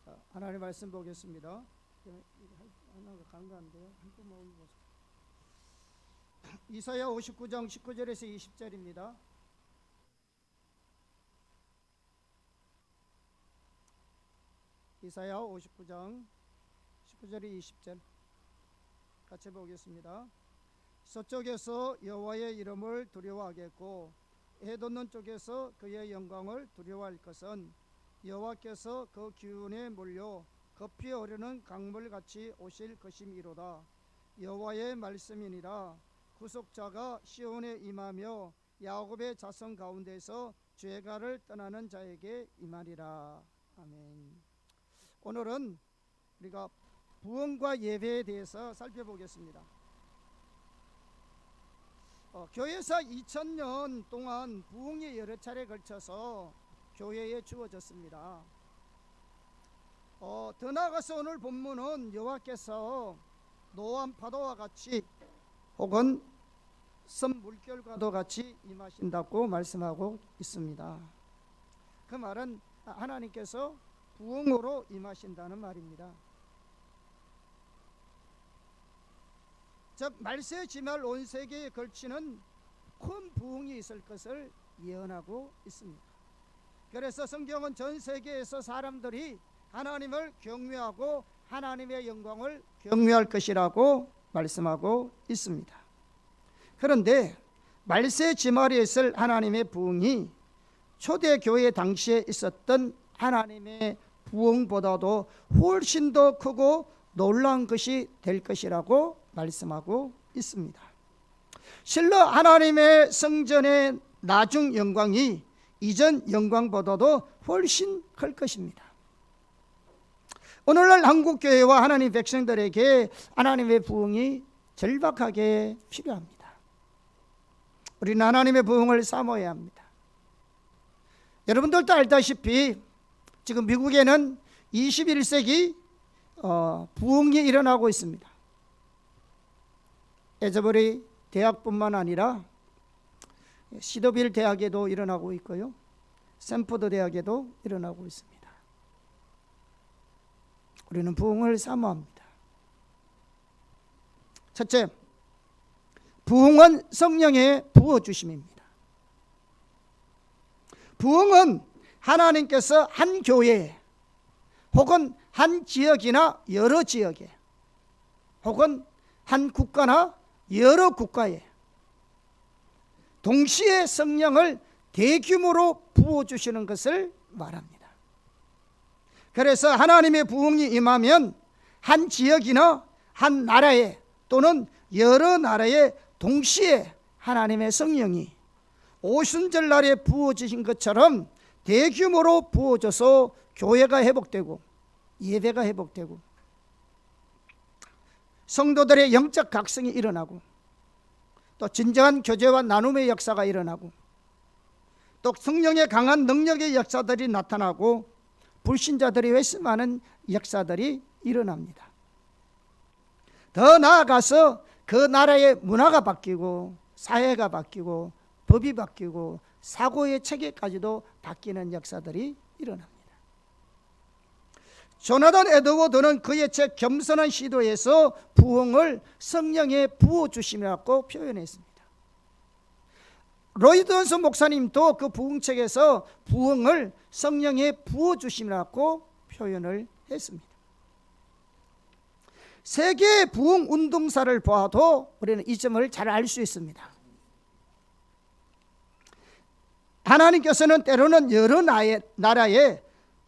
자, 하나님 말씀 보겠습니다. 하나가 간간한데요. 한번만 올려보세요. 이사야 59장 19절에서 20절입니다. 이사야 59장 19절에 20절 같이 보겠습니다. 서쪽에서 여호와의 이름을 두려워하겠고 해돋는 쪽에서 그의 영광을 두려워할 것은 여호와께서 그 기운에 몰려 급히 흐르는 강물같이 오실 것임이로다. 여호와의 말씀이니라. 구속자가 시온에 임하며 야곱의 자손 가운데서 죄가를 떠나는 자에게 임하리라. 아멘. 오늘은 우리가 부흥과 예배에 대해서 살펴보겠습니다. 교회에서 2000년 동안 부흥이 여러 차례 걸쳐서 교회에 주어졌습니다. 더 나아가서 오늘 본문은 여호와께서 노한 파도와 같이 혹은 선 물결과도 같이 임하신다고 말씀하고 있습니다. 그 말은 하나님께서 부흥으로 임하신다는 말입니다. 즉 말세에 지날 온 세계에 걸치는 큰 부흥이 있을 것을 예언하고 있습니다. 그래서 성경은 전 세계에서 사람들이 하나님을 경외하고 하나님의 영광을 경외할 것이라고 말씀하고 있습니다. 그런데 말세 지말에 있을 하나님의 부흥이 초대교회 당시에 있었던 하나님의 부흥보다도 훨씬 더 크고 놀라운 것이 될 것이라고 말씀하고 있습니다. 실로 하나님의 성전의 나중 영광이 이전 영광보다도 훨씬 클 것입니다. 오늘날 한국교회와 하나님 백성들에게 하나님의 부흥이 절박하게 필요합니다. 우리는 하나님의 부흥을 사모해야 합니다. 여러분들도 알다시피 지금 미국에는 21세기 부흥이 일어나고 있습니다. 에즈버리 대학뿐만 아니라 시더빌 대학에도 일어나고 있고요, 샌포드 대학에도 일어나고 있습니다. 우리는 부흥을 사모합니다. 첫째, 부흥은 성령의 부어주심입니다. 부흥은 하나님께서 한 교회에 혹은 한 지역이나 여러 지역에 혹은 한 국가나 여러 국가에 동시에 성령을 대규모로 부어주시는 것을 말합니다. 그래서 하나님의 부흥이 임하면 한 지역이나 한 나라에 또는 여러 나라에 동시에 하나님의 성령이 오순절날에 부어주신 것처럼 대규모로 부어져서 교회가 회복되고 예배가 회복되고 성도들의 영적 각성이 일어나고 또 진정한 교제와 나눔의 역사가 일어나고 또 성령의 강한 능력의 역사들이 나타나고 불신자들이 회심하는 역사들이 일어납니다. 더 나아가서 그 나라의 문화가 바뀌고 사회가 바뀌고 법이 바뀌고 사고의 체계까지도 바뀌는 역사들이 일어납니다. 조나단 에드워드는 그의 책 겸손한 시도에서 부흥을 성령의 부어주심이라고 표현했습니다. 로이드 헌슨 목사님도 그 부흥책에서 부흥을 성령의 부어주심이라고 표현을 했습니다. 세계의 부흥 운동사를 보아도 우리는 이 점을 잘 알 수 있습니다. 하나님께서는 때로는 여러 나라에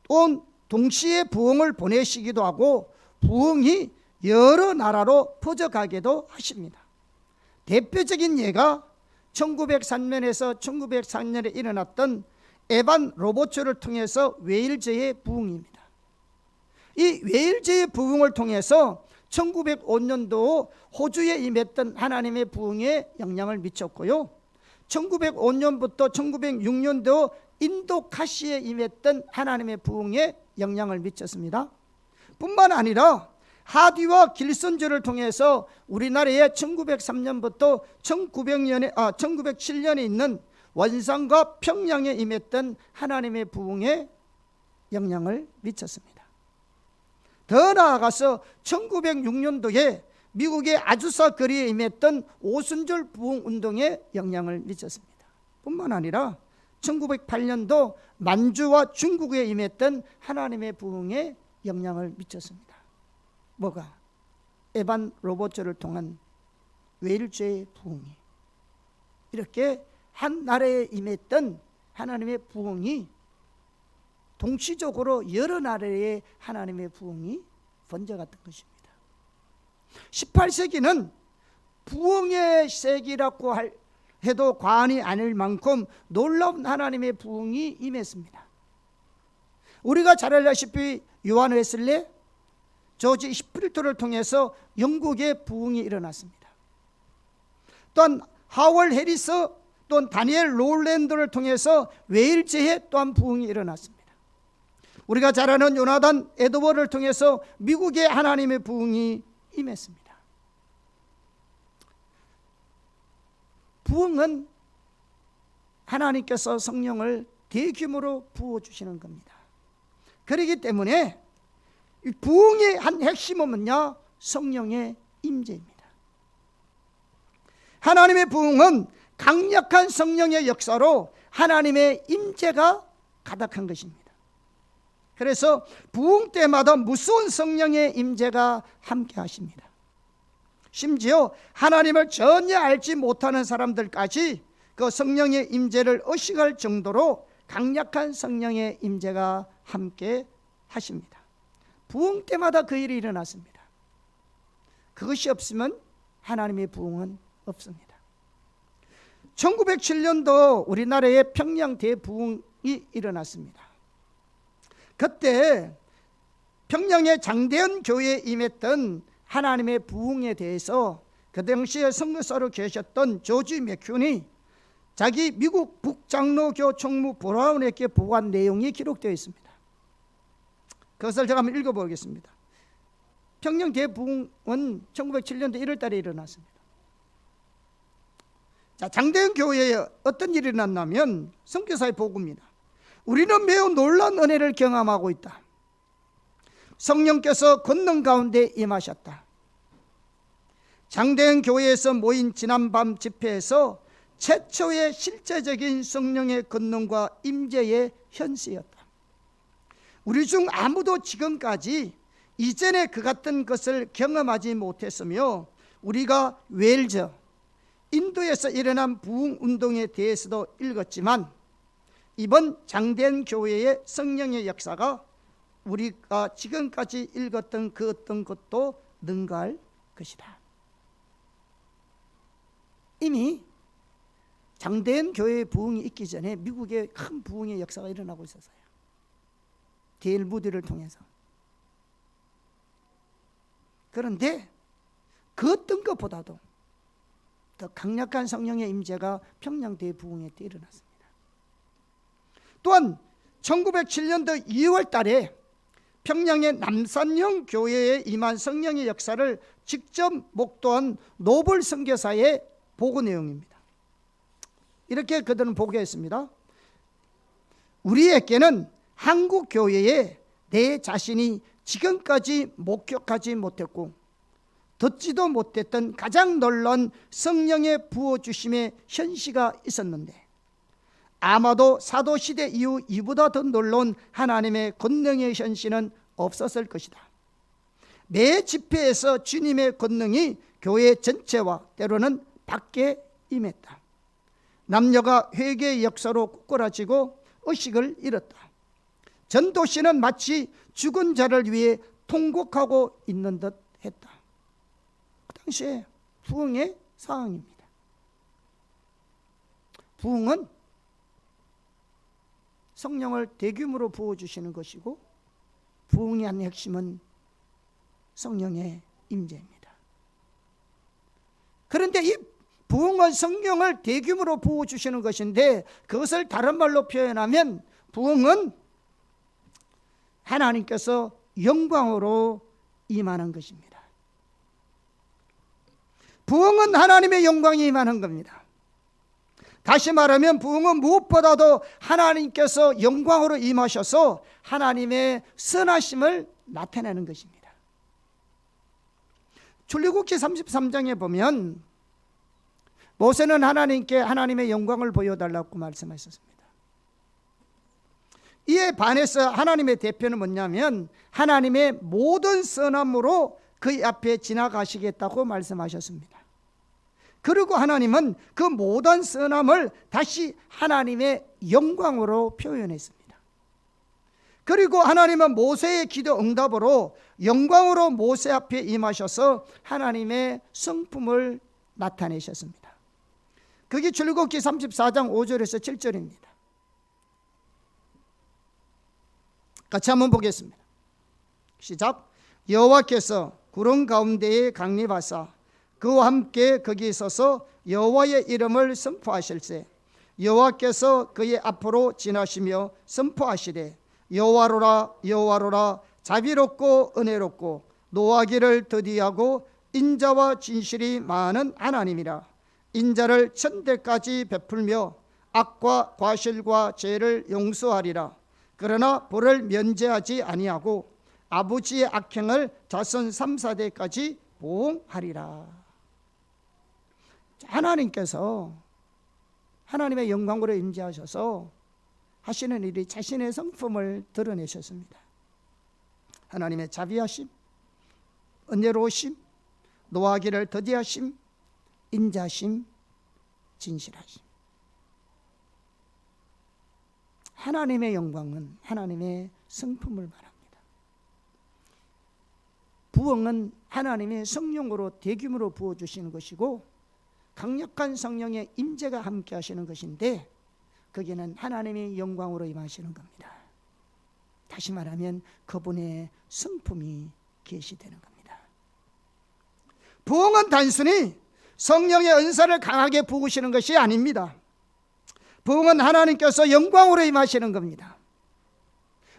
또 동시에 부흥을 보내시기도 하고 부흥이 여러 나라로 퍼져가기도 하십니다. 대표적인 예가 1903년에서 1904년에 일어났던 에반 로버츠를 통해서 웨일즈의 부흥입니다. 이 웨일즈의 부흥을 통해서 1905년도 호주에 임했던 하나님의 부흥에 영향을 미쳤고요, 1905년부터 1906년도 인도 카시에 임했던 하나님의 부흥에 영향을 미쳤습니다. 뿐만 아니라 하디와 길선주를 통해서 우리나라에 1903년부터 1907년에 있는 원산과 평양에 임했던 하나님의 부흥에 영향을 미쳤습니다. 더 나아가서 1906년도에 미국의 아주사 거리에 임했던 오순절 부흥운동에 영향을 미쳤습니다. 뿐만 아니라 1908년도 만주와 중국에 임했던 하나님의 부흥에 영향을 미쳤습니다. 뭐가? 에반 로버츠를 통한 웨일즈의 부흥이, 이렇게 한 나라에 임했던 하나님의 부흥이 동시적으로 여러 나라의 하나님의 부흥이 번져갔던 것입니다. 18세기는 부흥의 세기라고 해도 과언이 아닐 만큼 놀라운 하나님의 부흥이 임했습니다. 우리가 잘 알다시피 요한 웨슬리, 조지 스프리트를 통해서 영국의 부흥이 일어났습니다. 또한 하월 해리스, 또한 다니엘 롤랜드를 통해서 웨일즈에 또한 부흥이 일어났습니다. 우리가 잘 아는 요나단 에드워드를 통해서 미국의 하나님의 부흥이 임했습니다. 부흥은 하나님께서 성령을 대규모로 부어주시는 겁니다. 그렇기 때문에 이 부흥의 한 핵심은 뭐냐? 성령의 임재입니다. 하나님의 부흥은 강력한 성령의 역사로 하나님의 임재가 가득한 것입니다. 그래서 부흥 때마다 무서운 성령의 임재가 함께 하십니다. 심지어 하나님을 전혀 알지 못하는 사람들까지 그 성령의 임재를 의식할 정도로 강력한 성령의 임재가 함께 하십니다. 부흥 때마다 그 일이 일어났습니다. 그것이 없으면 하나님의 부흥은 없습니다. 1907년도 우리나라에 평양 대부흥이 일어났습니다. 그때 평양의 장대현 교회에 임했던 하나님의 부흥에 대해서 그 당시에 선교사로 계셨던 조지 맥큐니 자기 미국 북장로교 총무 브라운에게 보고한 내용이 기록되어 있습니다. 그것을 제가 한번 읽어보겠습니다. 평양 대부흥은 1907년도 1월달에 일어났습니다. 자, 장대현 교회에 어떤 일이 일어났냐면 선교사의 보고입니다. 우리는 매우 놀라운 은혜를 경험하고 있다. 성령께서 권능 가운데 임하셨다. 장대현 교회에서 모인 지난밤 집회에서 최초의 실제적인 성령의 권능과 임재의 현시였다. 우리 중 아무도 지금까지 이전에 그 같은 것을 경험하지 못했으며 우리가 웨일즈, 인도에서 일어난 부흥운동에 대해서도 읽었지만 이번 장대현 교회의 성령의 역사가 우리가 지금까지 읽었던 그 어떤 것도 능가할 것이다. 이미 장대현 교회의 부흥이 있기 전에 미국에 큰 부흥의 역사가 일어나고 있었어요. 데일 무디를 통해서. 그런데 그 어떤 것보다도 더 강력한 성령의 임재가 평양 대부흥에 때 일어났습니다. 또한 1907년도 2월 달에 평양의 남산형 교회에 임한 성령의 역사를 직접 목도한 노블 선교사의 보고 내용입니다. 이렇게 그들은 보고했습니다. 우리에게는 한국 교회에 내 자신이 지금까지 목격하지 못했고 듣지도 못했던 가장 놀라운 성령의 부어주심의 현시가 있었는데 아마도 사도시대 이후 이보다 더 놀라운 하나님의 권능의 현시는 없었을 것이다. 매 집회에서 주님의 권능이 교회 전체와 때로는 밖에 임했다. 남녀가 회개의 역사로 꾸꾸라지고 의식을 잃었다. 전도시는 마치 죽은 자를 위해 통곡하고 있는 듯 했다. 그 당시에 부흥의 상황입니다. 부흥은 성령을 대규모로 부어주시는 것이고 부흥의 한 핵심은 성령의 임재입니다. 그런데 이 부흥은 성령을 대규모로 부어주시는 것인데 그것을 다른 말로 표현하면 부흥은 하나님께서 영광으로 임하는 것입니다. 부흥은 하나님의 영광이 임하는 겁니다. 다시 말하면 부흥은 무엇보다도 하나님께서 영광으로 임하셔서 하나님의 선하심을 나타내는 것입니다. 출애굽기 33장에 보면 모세는 하나님께 하나님의 영광을 보여달라고 말씀하셨습니다. 이에 반해서 하나님의 대표는 뭐냐면 하나님의 모든 선함으로 그 앞에 지나가시겠다고 말씀하셨습니다. 그리고 하나님은 그 모든 선함을 다시 하나님의 영광으로 표현했습니다. 그리고 하나님은 모세의 기도 응답으로 영광으로 모세 앞에 임하셔서 하나님의 성품을 나타내셨습니다. 그게 출애굽기 34장 5절에서 7절입니다. 같이 한번 보겠습니다. 시작. 여호와께서 구름 가운데에 강림하사 그와 함께 거기 서서 여호와의 이름을 선포하실세 여호와께서 그의 앞으로 지나시며 선포하시되 여호와로라 여호와로라 자비롭고 은혜롭고 노하기를 더디하고 인자와 진실이 많은 하나님이라 인자를 천대까지 베풀며 악과 과실과 죄를 용서하리라 그러나 벌을 면제하지 아니하고 아버지의 악행을 자손 3,4대까지 보응하리라. 하나님께서 하나님의 영광으로 임재하셔서 하시는 일이 자신의 성품을 드러내셨습니다. 하나님의 자비하심, 은혜로우심, 노하기를 더디하심, 인자심, 진실하심. 하나님의 영광은 하나님의 성품을 말합니다. 부흥은 하나님의 성령으로 대규모로 부어주시는 것이고 강력한 성령의 임재가 함께 하시는 것인데 거기는 하나님의 영광으로 임하시는 겁니다. 다시 말하면 그분의 성품이 계시되는 겁니다. 부흥은 단순히 성령의 은사를 강하게 부으시는 것이 아닙니다. 부흥은 하나님께서 영광으로 임하시는 겁니다.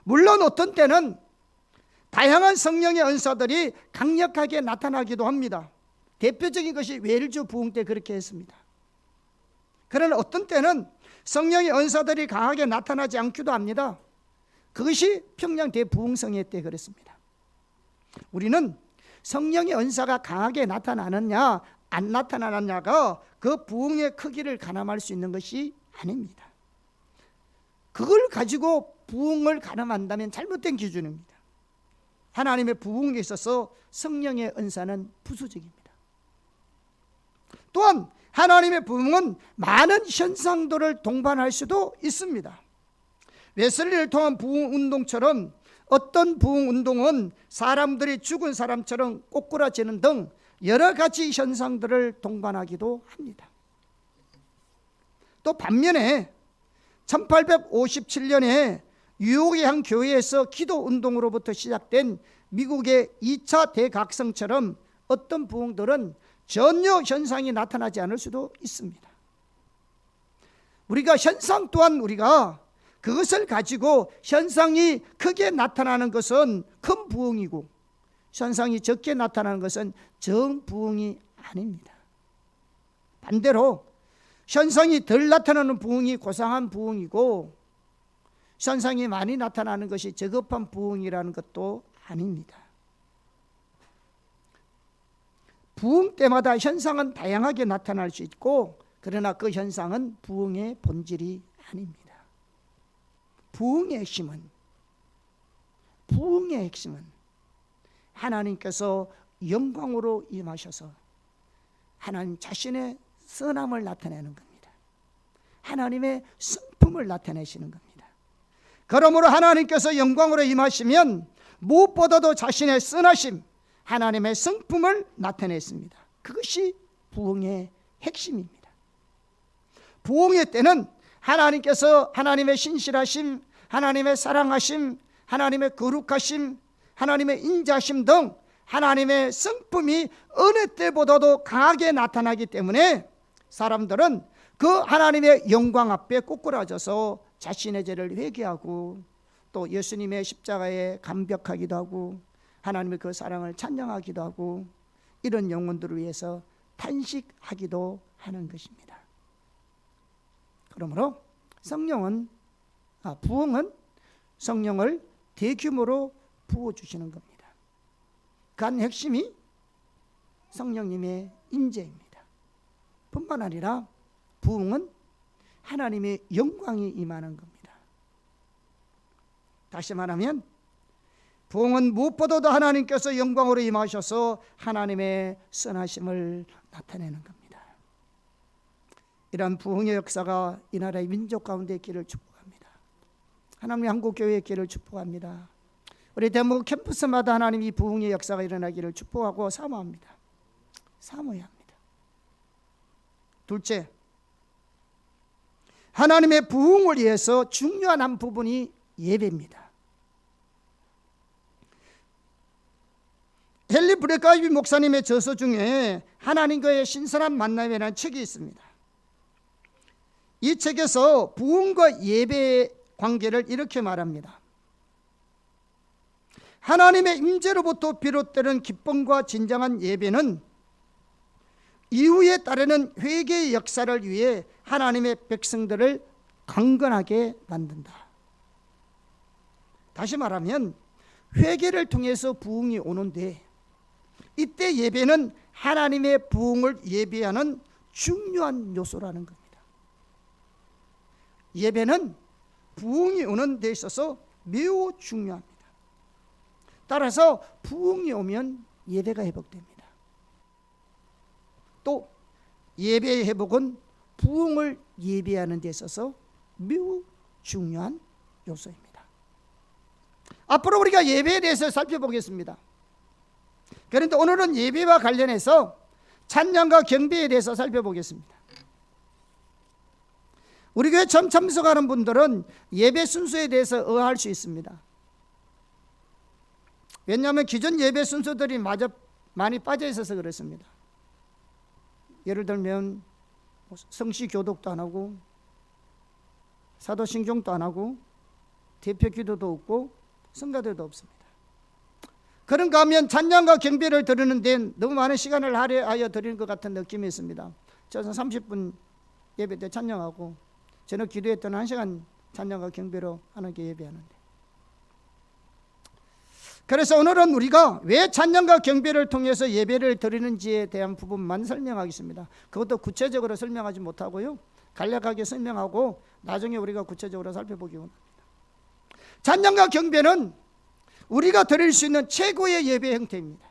물론 어떤 때는 다양한 성령의 은사들이 강력하게 나타나기도 합니다. 대표적인 것이 웰주 부흥 때 그렇게 했습니다. 그러나 어떤 때는 성령의 은사들이 강하게 나타나지 않기도 합니다. 그것이 평양 대부흥성회 때 그랬습니다. 우리는 성령의 은사가 강하게 나타나느냐 안 나타나느냐가 그 부흥의 크기를 가늠할 수 있는 것이 아닙니다. 그걸 가지고 부흥을 가늠한다면 잘못된 기준입니다. 하나님의 부흥에 있어서 성령의 은사는 부수적입니다. 또한 하나님의 부흥은 많은 현상들을 동반할 수도 있습니다. 웨슬리를 통한 부흥 운동처럼 어떤 부흥 운동은 사람들이 죽은 사람처럼 꼬꾸라지는 등 여러 가지 현상들을 동반하기도 합니다. 또 반면에 1857년에 뉴욕의 한 교회에서 기도 운동으로부터 시작된 미국의 2차 대각성처럼 어떤 부흥들은 전혀 현상이 나타나지 않을 수도 있습니다. 우리가 현상 또한 우리가 그것을 가지고 현상이 크게 나타나는 것은 큰 부흥이고 현상이 적게 나타나는 것은 정 부흥이 아닙니다. 반대로 현상이 덜 나타나는 부흥이 고상한 부흥이고 현상이 많이 나타나는 것이 저급한 부흥이라는 것도 아닙니다. 부흥 때마다 현상은 다양하게 나타날 수 있고 그러나 그 현상은 부흥의 본질이 아닙니다. 부흥의 핵심은 하나님께서 영광으로 임하셔서 하나님 자신의 선함을 나타내는 겁니다. 하나님의 성품을 나타내시는 겁니다. 그러므로 하나님께서 영광으로 임하시면 무엇보다도 자신의 선하심, 하나님의 성품을 나타냈습니다. 그것이 부흥의 핵심입니다. 부흥의 때는 하나님께서 하나님의 신실하심, 하나님의 사랑하심, 하나님의 거룩하심, 하나님의 인자심 등 하나님의 성품이 어느 때보다도 강하게 나타나기 때문에 사람들은 그 하나님의 영광 앞에 꼬꾸라져서 자신의 죄를 회개하고 또 예수님의 십자가에 감격하기도 하고 하나님의 그 사랑을 찬양하기도 하고 이런 영혼들을 위해서 탄식하기도 하는 것입니다. 그러므로 부흥은 성령을 대규모로 부어주시는 겁니다. 그 한 핵심이 성령님의 임재입니다. 뿐만 아니라 부흥은 하나님의 영광이 임하는 겁니다. 다시 말하면 부흥은 무엇보다도 하나님께서 영광으로 임하셔서 하나님의 선하심을 나타내는 겁니다. 이러한 부흥의 역사가 이 나라의 민족 가운데 있기를 축복합니다. 하나님의 한국교회의 길을 축복합니다. 우리 대한민국 캠퍼스마다 하나님 이 부흥의 역사가 일어나기를 축복하고 사모합니다. 사모해야 합니다. 둘째, 하나님의 부흥을 위해서 중요한 한 부분이 예배입니다. 헨리 브레가이비 목사님의 저서 중에 하나님과의 신선한 만남이라는 책이 있습니다. 이 책에서 부흥과 예배의 관계를 이렇게 말합니다. 하나님의 임재로부터 비롯되는 기쁨과 진정한 예배는 이후에 따르는 회개의 역사를 위해 하나님의 백성들을 강건하게 만든다. 다시 말하면 회개를 통해서 부흥이 오는데 이때 예배는 하나님의 부흥을 예배하는 중요한 요소라는 겁니다. 예배는 부흥이 오는 데 있어서 매우 중요합니다. 따라서 부흥이 오면 예배가 회복됩니다. 또 예배의 회복은 부흥을 예배하는 데 있어서 매우 중요한 요소입니다. 앞으로 우리가 예배에 대해서 살펴보겠습니다. 그런데 오늘은 예배와 관련해서 찬양과 경배에 대해서 살펴보겠습니다. 우리 교회 처음 참석하는 분들은 예배 순서에 대해서 의아할 수 있습니다. 왜냐하면 기존 예배 순서들이 많이 빠져 있어서 그렇습니다. 예를 들면 성시 교독도 안 하고 사도신경도 안 하고 대표 기도도 없고 성가대도 없습니다. 그런가 하면 찬양과 경배를 드리는 데는 너무 많은 시간을 할애하여 드리는 것 같은 느낌이 있습니다. 저는 30분 예배 때 찬양하고 저녁 기도회 때는 1시간 찬양과 경배로 하는 게 예배하는데, 그래서 오늘은 우리가 왜 찬양과 경배를 통해서 예배를 드리는지에 대한 부분만 설명하겠습니다. 그것도 구체적으로 설명하지 못하고요, 간략하게 설명하고 나중에 우리가 구체적으로 살펴보기 원합니다. 찬양과 경배는 우리가 드릴 수 있는 최고의 예배 형태입니다.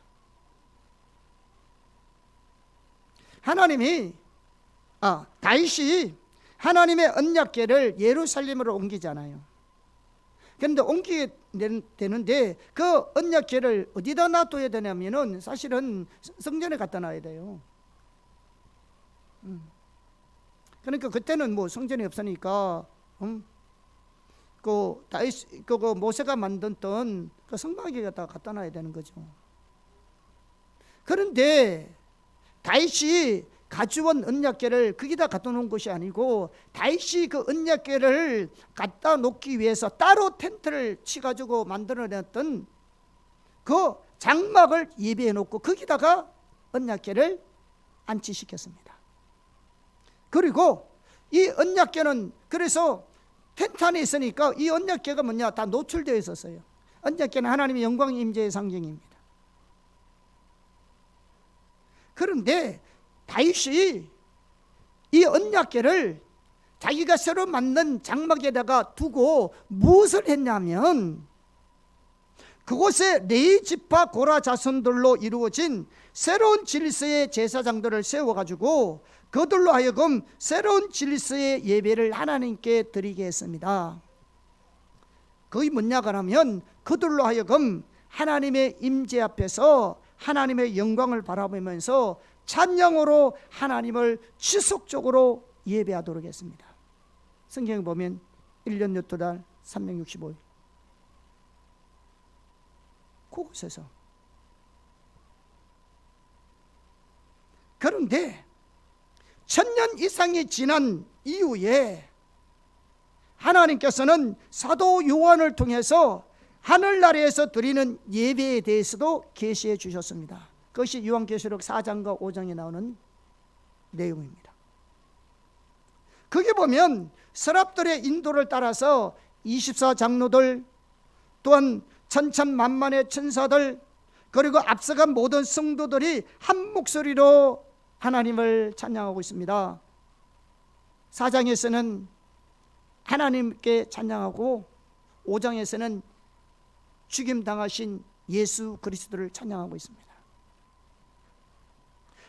다윗이 하나님의 언약궤를 예루살렘으로 옮기잖아요. 그런데 옮기게 되는데 그 언약궤를 어디다 놔둬야 되냐면은 사실은 성전에 갖다 놔야 돼요. 그러니까 그때는 뭐 성전이 없으니까 그 모세가 만들었던 그 성막에 갖다 놔야 되는 거죠. 그런데 다윗이 가져온 언약궤를 거기다 갖다 놓은 것이 아니고 다윗이 그 언약궤를 갖다 놓기 위해서 따로 텐트를 치가지고 만들어냈던 그 장막을 예비해 놓고 거기다가 언약궤를 안치시켰습니다. 그리고 이 언약궤는 그래서 텐트 안에 있으니까 이 언약궤가 뭐냐, 다 노출되어 있었어요. 언약궤는 하나님의 영광 임재의 상징입니다. 그런데 다윗이 이 언약궤를 자기가 새로 만든 장막에다가 두고 무엇을 했냐면 그곳에 레위 지파 고라 자손들로 이루어진 새로운 질서의 제사장들을 세워가지고 그들로 하여금 새로운 질서의 예배를 하나님께 드리게 했습니다. 그게 뭐냐고 하면 그들로 하여금 하나님의 임재 앞에서 하나님의 영광을 바라보면서 찬양으로 하나님을 지속적으로 예배하도록 했습니다. 성경에 보면 1년 12달 365일 그곳에서. 그런데 1000년 이상이 지난 이후에 하나님께서는 사도 요한을 통해서 하늘나라에서 드리는 예배에 대해서도 계시해 주셨습니다. 그것이 요한계시록 4장과 5장에 나오는 내용입니다. 거기 보면 서랍들의 인도를 따라서 24장로들, 또한 천천만만의 천사들, 그리고 앞서간 모든 성도들이 한 목소리로 하나님을 찬양하고 있습니다. 4장에서는 하나님께 찬양하고 5장에서는 죽임당하신 예수 그리스도를 찬양하고 있습니다.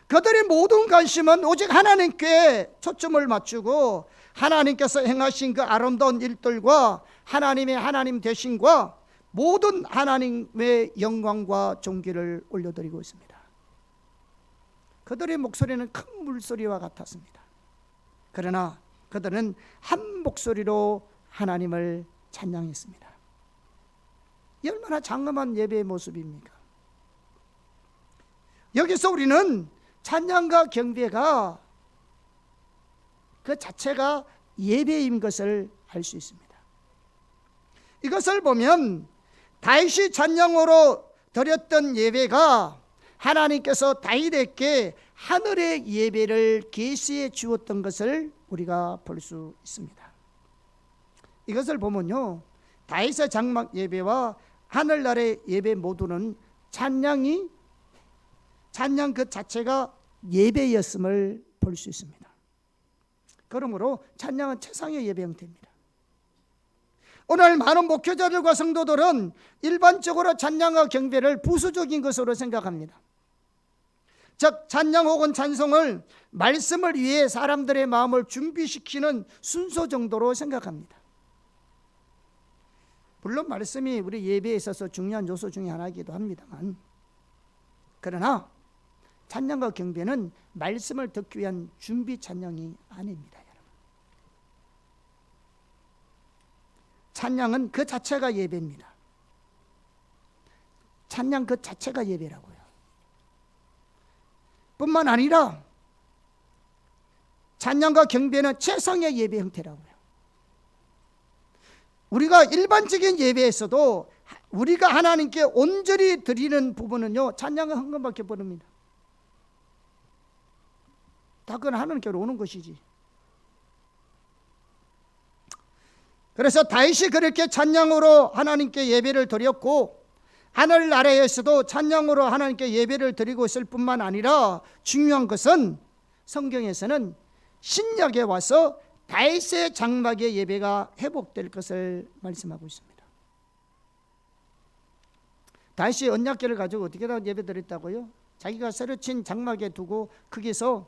그들의 모든 관심은 오직 하나님께 초점을 맞추고 하나님께서 행하신 그 아름다운 일들과 하나님의 하나님 되심과 모든 하나님의 영광과 존귀를 올려드리고 있습니다. 그들의 목소리는 큰 물소리와 같았습니다. 그러나 그들은 한 목소리로 하나님을 찬양했습니다. 이 얼마나 장엄한 예배의 모습입니까? 여기서 우리는 찬양과 경배가 그 자체가 예배인 것을 알 수 있습니다. 이것을 보면 다윗이 찬양으로 드렸던 예배가 하나님께서 다윗에게 하늘의 예배를 계시해 주었던 것을 우리가 볼 수 있습니다. 이것을 보면요, 다윗의 장막 예배와 하늘나라의 예배 모두는 찬양 그 자체가 예배였음을 볼 수 있습니다. 그러므로 찬양은 최상의 예배 형태입니다. 오늘 많은 목회자들과 성도들은 일반적으로 찬양과 경배를 부수적인 것으로 생각합니다. 즉 찬양 혹은 찬송을 말씀을 위해 사람들의 마음을 준비시키는 순서 정도로 생각합니다. 물론 말씀이 우리 예배에 있어서 중요한 요소 중에 하나이기도 합니다만, 그러나 찬양과 경배는 말씀을 듣기 위한 준비 찬양이 아닙니다. 여러분, 찬양은 그 자체가 예배입니다. 찬양 그 자체가 예배라고요. 뿐만 아니라 찬양과 경배는 최상의 예배 형태라고요. 우리가 일반적인 예배에서도 우리가 하나님께 온전히 드리는 부분은요, 찬양과 헌금밖에 모릅니다. 다 그건 하나님께로 오는 것이지. 그래서 다윗이 그렇게 찬양으로 하나님께 예배를 드렸고, 하늘나라에서도 찬양으로 하나님께 예배를 드리고 있을 뿐만 아니라 중요한 것은 성경에서는 신약에 와서 다윗의 장막의 예배가 회복될 것을 말씀하고 있습니다. 다윗이 언약궤를 가지고 어떻게 다 예배 드렸다고요? 자기가 새로 친 장막에 두고 거기서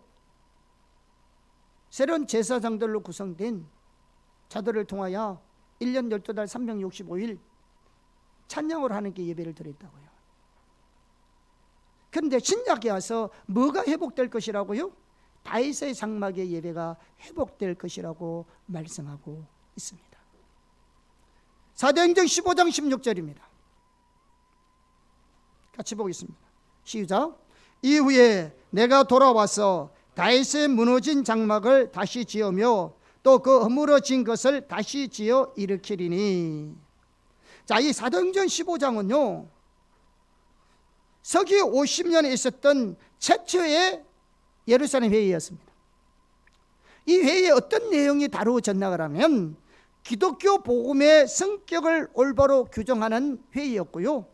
새로운 제사장들로 구성된 자들을 통하여 1년 12달 365일 찬양으로 하나님께 예배를 드렸다고요. 그런데 신약에 와서 뭐가 회복될 것이라고요? 다윗의 장막의 예배가 회복될 것이라고 말씀하고 있습니다. 사도행전 15장 16절입니다. 같이 보겠습니다. 시작. 이후에 내가 돌아와서 다윗의 무너진 장막을 다시 지으며 또 그 허물어진 것을 다시 지어 일으키리니. 자, 이 사도행전 15장은요, 서기 50년에 있었던 최초의 예루살렘 회의였습니다. 이 회의에 어떤 내용이 다루어졌나 하면 기독교 복음의 성격을 올바로 규정하는 회의였고요,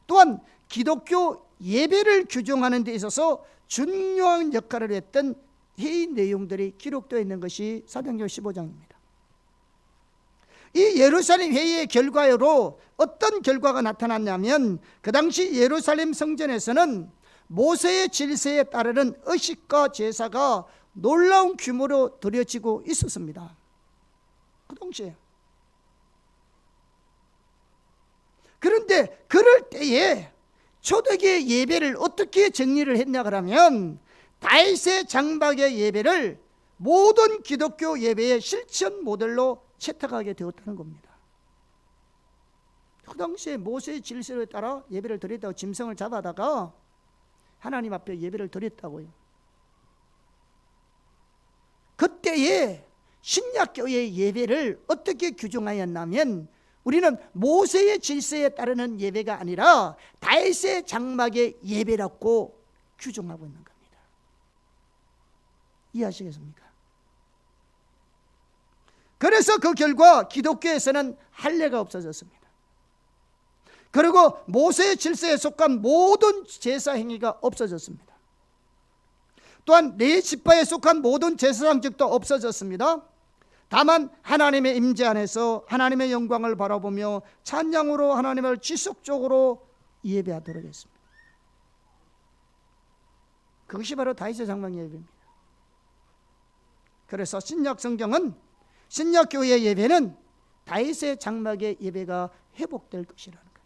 또한 기독교 예배를 규정하는 데 있어서 중요한 역할을 했던 회의 내용들이 기록되어 있는 것이 사도행전 15장입니다. 이 예루살렘 회의의 결과로 어떤 결과가 나타났냐면, 그 당시 예루살렘 성전에서는 모세의 질서에 따르는 의식과 제사가 놀라운 규모로 드려지고 있었습니다. 그 당시에. 그런데 그럴 때에 초대교회 예배를 어떻게 정리를 했냐 그러면, 다윗의 장막의 예배를 모든 기독교 예배의 실천 모델로 채택하게 되었다는 겁니다. 그 당시에 모세의 질서에 따라 예배를 드렸다고 짐승을 잡아다가 하나님 앞에 예배를 드렸다고요. 그때의 신약교회의 예배를 어떻게 규정하였냐면, 우리는 모세의 질서에 따르는 예배가 아니라 다윗의 장막의 예배라고 규정하고 있는 겁니다. 이해하시겠습니까? 그래서 그 결과 기독교에서는 할례가 없어졌습니다. 그리고 모세의 질서에 속한 모든 제사 행위가 없어졌습니다. 또한 네 지파에 속한 모든 제사장직도 없어졌습니다. 다만 하나님의 임재 안에서 하나님의 영광을 바라보며 찬양으로 하나님을 지속적으로 예배하도록 했습니다. 그것이 바로 다윗의 장막 예배입니다. 그래서 신약 성경은 신약 교회 예배는 다윗의 장막의 예배가 회복될 것이라는 겁니다.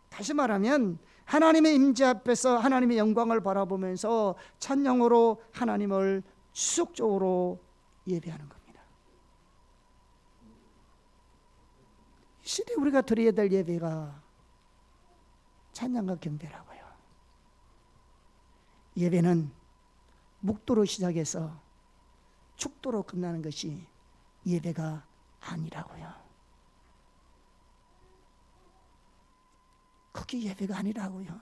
다시 말하면 하나님의 임재 앞에서 하나님의 영광을 바라보면서 찬양으로 하나님을 지속적으로 예배하는 겁니다. 이 시대에 우리가 드려야 될 예배가 찬양과 경배라고요. 예배는 묵도로 시작해서 축도로 끝나는 것이 예배가 아니라고요. 그게 예배가 아니라고요.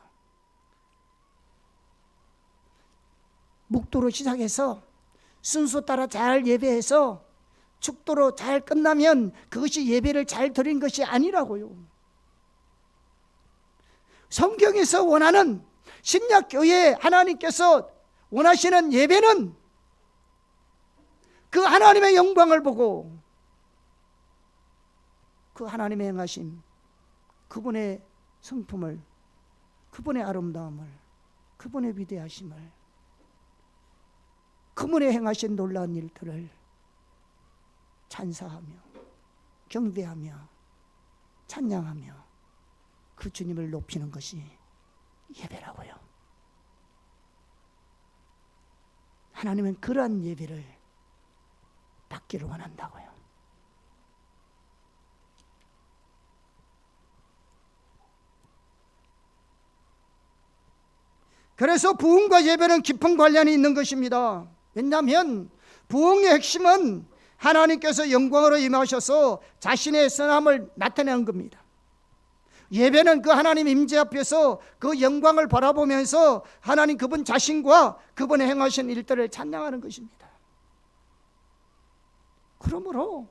묵도로 시작해서 순서 따라 잘 예배해서 축도로 잘 끝나면 그것이 예배를 잘 드린 것이 아니라고요. 성경에서 원하는 신약교회 하나님께서 원하시는 예배는 그 하나님의 영광을 보고 그 하나님의 행하심, 그분의 성품을, 그분의 아름다움을, 그분의 위대하심을, 그분의 행하신 놀라운 일들을 찬사하며 경배하며 찬양하며 그 주님을 높이는 것이 예배라고요. 하나님은 그러한 예배를 받기를 원한다고요. 그래서 부흥과 예배는 깊은 관련이 있는 것입니다. 왜냐하면 부흥의 핵심은 하나님께서 영광으로 임하셔서 자신의 선함을 나타내는 겁니다. 예배는 그 하나님 임재 앞에서 그 영광을 바라보면서 하나님 그분 자신과 그분의 행하신 일들을 찬양하는 것입니다. 그러므로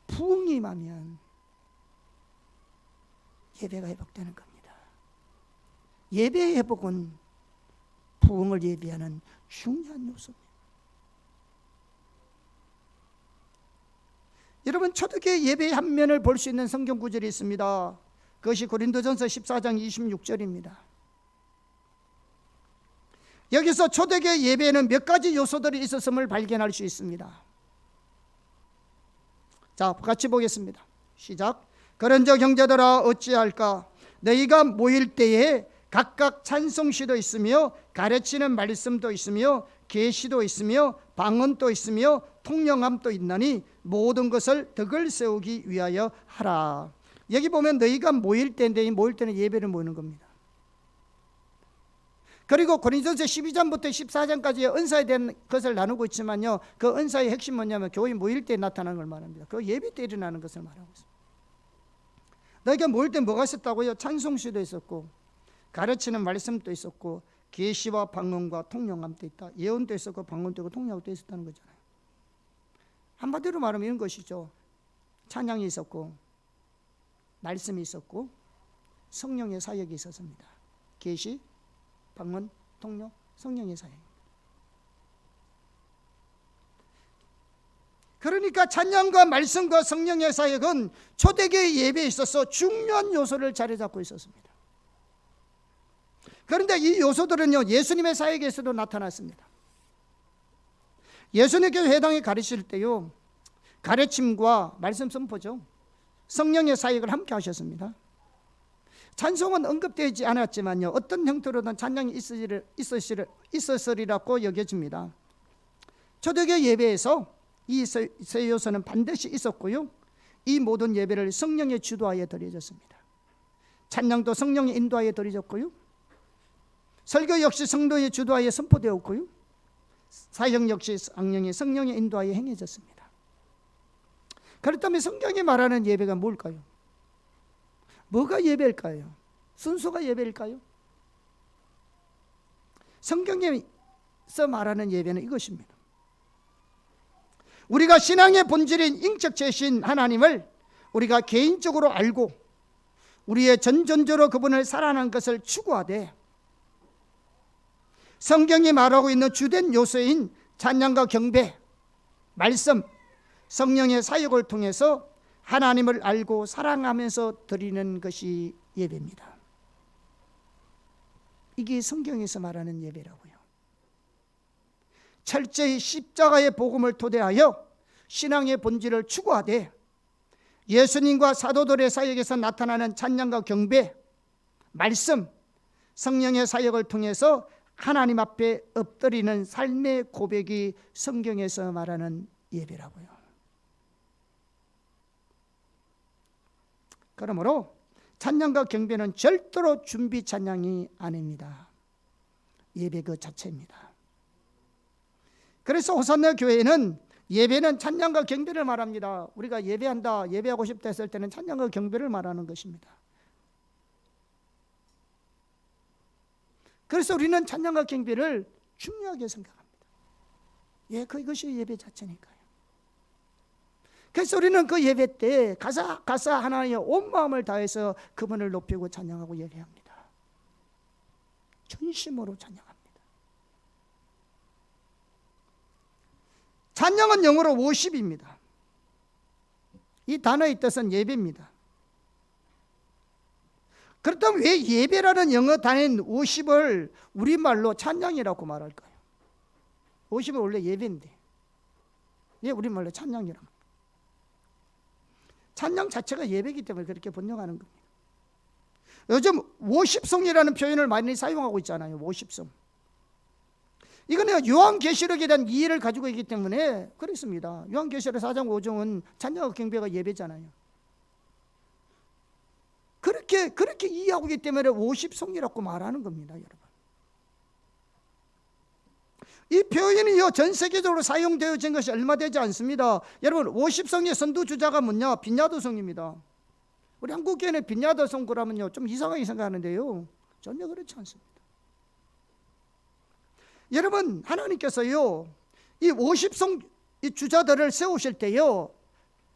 부흥이 임하면 예배가 회복되는 겁니다. 예배의 회복은 부흥을 예비하는 중요한 요소입니다. 여러분, 초대교회 예배의 한 면을 볼 수 있는 성경 구절이 있습니다. 그것이 고린도전서 14장 26절입니다. 여기서 초대교회 예배에는 몇 가지 요소들이 있었음을 발견할 수 있습니다. 자, 같이 보겠습니다. 시작. 그런즉 형제들아 어찌할까? 너희가 모일 때에 각각 찬송시도 있으며 가르치는 말씀도 있으며 계시도 있으며 방언도 있으며 통령함도 있나니 모든 것을 덕을 세우기 위하여 하라. 여기 보면 너희가 모일 때인데 이 모일 때는 예배를 모이는 겁니다. 그리고 고린도전서 12장부터 14장까지의 은사에 대한 것을 나누고 있지만요, 그 은사의 핵심 뭐냐면 교회 모일 때 나타나는 걸 말합니다. 그 예배 때 일어나는 것을 말하고 있습니다. 너희가 모일 때 뭐가 있었다고요? 찬송시도 있었고 가르치는 말씀도 있었고 계시와 방언과 통령함도 있다. 예언도 있었고 방언도 있고 통령함도 있었다는 거잖아요. 한마디로 말하면 이런 것이죠. 찬양이 있었고 말씀이 있었고 성령의 사역이 있었습니다. 계시, 방언, 통령, 성령의 사역. 그러니까 찬양과 말씀과 성령의 사역은 초대교회 예배에 있어서 중요한 요소를 자리 잡고 있었습니다. 그런데 이 요소들은요, 예수님의 사역에서도 나타났습니다. 예수님께서 회당에 가르칠 때요, 가르침과 말씀 선포죠, 성령의 사역을 함께 하셨습니다. 찬송은 언급되지 않았지만요, 어떤 형태로든 찬양이 있었으리라고 여겨집니다. 초대교회 예배에서 이 세 요소는 반드시 있었고요, 이 모든 예배를 성령의 주도하에 드려졌습니다. 찬양도 성령의 인도하에 드려졌고요, 설교 역시 성도의 주도하에 선포되었고요, 사역 역시 성령의 인도하에 행해졌습니다. 그렇다면 성경이 말하는 예배가 뭘까요? 뭐가 예배일까요? 순서가 예배일까요? 성경에서 말하는 예배는 이것입니다. 우리가 신앙의 본질인 인격체신 하나님을 우리가 개인적으로 알고 우리의 전존재로 그분을 사랑하는 것을 추구하되, 성경이 말하고 있는 주된 요소인 찬양과 경배, 말씀, 성령의 사역을 통해서 하나님을 알고 사랑하면서 드리는 것이 예배입니다. 이게 성경에서 말하는 예배라고요. 철저히 십자가의 복음을 토대하여 신앙의 본질을 추구하되 예수님과 사도들의 사역에서 나타나는 찬양과 경배, 말씀, 성령의 사역을 통해서 하나님 앞에 엎드리는 삶의 고백이 성경에서 말하는 예배라고요. 그러므로 찬양과 경배는 절대로 준비 찬양이 아닙니다. 예배 그 자체입니다. 그래서 호산나 교회는 예배는 찬양과 경배를 말합니다. 우리가 예배한다, 예배하고 싶다 했을 때는 찬양과 경배를 말하는 것입니다. 그래서 우리는 찬양과 경배를 중요하게 생각합니다. 그것이 예배 자체니까요. 그래서 우리는 그 예배 때 가사 하나에 온 마음을 다해서 그분을 높이고 찬양하고 예배합니다. 전심으로 찬양합니다. 찬양은 영어로 worship입니다. 이 단어의 뜻은 예배입니다. 그렇다면 왜 예배라는 영어 단어인 worship을 우리말로 찬양이라고 말할까요? worship은 원래 예배인데 왜 우리말로 찬양이라고? 찬양 자체가 예배이기 때문에 그렇게 번역하는 겁니다. 요즘 worship송이라는 표현을 많이 사용하고 있잖아요. worship송. 이거는 요한계시록에 대한 이해를 가지고 있기 때문에 그렇습니다. 요한계시록 4장 5절은 찬양과 경배가 예배잖아요. 그렇게 이해하고 있기 때문에 worship송이라고 말하는 겁니다, 여러분. 이 표현이요 전 세계적으로 사용되어진 것이 얼마 되지 않습니다. 여러분, worship송의 선두주자가 뭐냐? 빈야도송입니다. 우리 한국교회는 빈야도송 그러면요 좀 이상하게 생각하는데요, 전혀 그렇지 않습니다. 여러분, 하나님께서요 이 worship송 이 주자들을 세우실 때요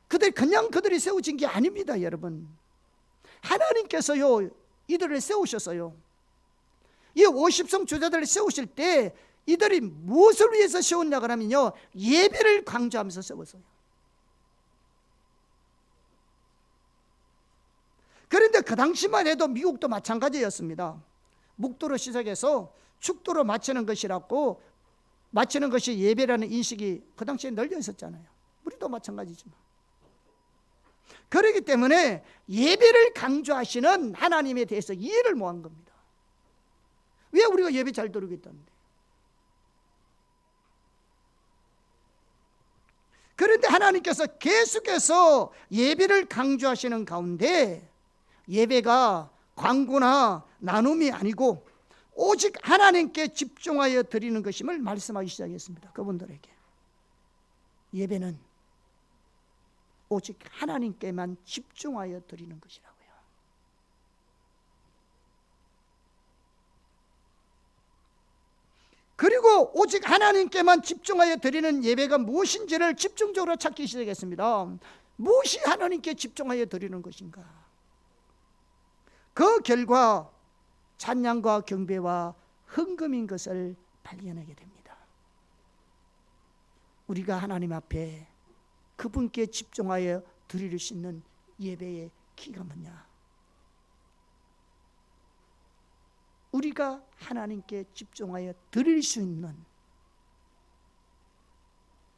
그들이 세워진 게 아닙니다. 여러분, 하나님께서요 이들을 세우셨어요. 이 worship송 주자들을 세우실 때 이들이 무엇을 위해서 세웠냐 그러면요 예배를 강조하면서 세웠어요. 그런데 그 당시만 해도 미국도 마찬가지였습니다. 묵도로 시작해서 축도로 마치는 것이라고, 마치는 것이 예배라는 인식이 그 당시에 널려 있었잖아요. 우리도 마찬가지지만. 그렇기 때문에 예배를 강조하시는 하나님에 대해서 이해를 못한 겁니다. 왜 우리가 예배 잘 드리겠다는데? 그런데 하나님께서 계속해서 예배를 강조하시는 가운데 예배가 광고나 나눔이 아니고 오직 하나님께 집중하여 드리는 것임을 말씀하기 시작했습니다. 그분들에게 예배는 오직 하나님께만 집중하여 드리는 것이라고요. 그리고 오직 하나님께만 집중하여 드리는 예배가 무엇인지를 집중적으로 찾기 시작했습니다. 무엇이 하나님께 집중하여 드리는 것인가? 그 결과 찬양과 경배와 헌금인 것을 발견하게 됩니다. 우리가 하나님 앞에 그분께 집중하여 드릴 수 있는 예배의 키가 뭐냐? 우리가 하나님께 집중하여 드릴 수 있는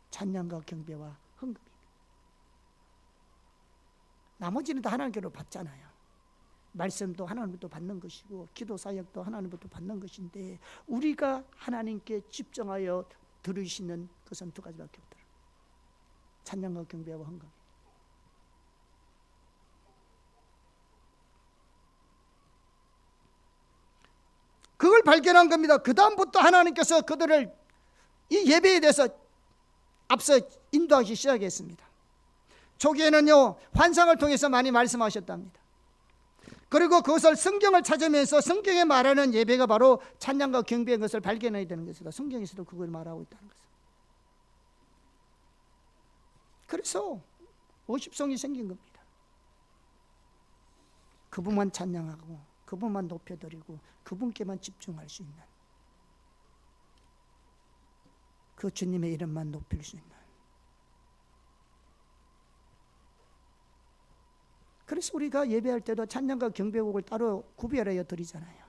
찬양과 경배와 헌금입니다. 나머지는 다 하나님께로 받잖아요. 말씀도 하나님부터 받는 것이고 기도 사역도 하나님부터 받는 것인데 우리가 하나님께 집중하여 들으시는 것은 두 가지밖에 없더라. 찬양과 경배와 헌금. 그걸 발견한 겁니다. 그 다음부터 하나님께서 그들을 이 예배에 대해서 앞서 인도하기 시작했습니다. 초기에는요 환상을 통해서 많이 말씀하셨답니다. 그리고 그것을 성경을 찾으면서 성경에 말하는 예배가 바로 찬양과 경배인 것을 발견해야 되는 것이다. 성경에서도 그걸 말하고 있다는 것입니다. 그래서 오십성이 생긴 겁니다. 그분만 찬양하고 그분만 높여드리고 그분께만 집중할 수 있는, 그 주님의 이름만 높일 수 있는. 그래서 우리가 예배할 때도 찬양과 경배곡을 따로 구별하여 드리잖아요.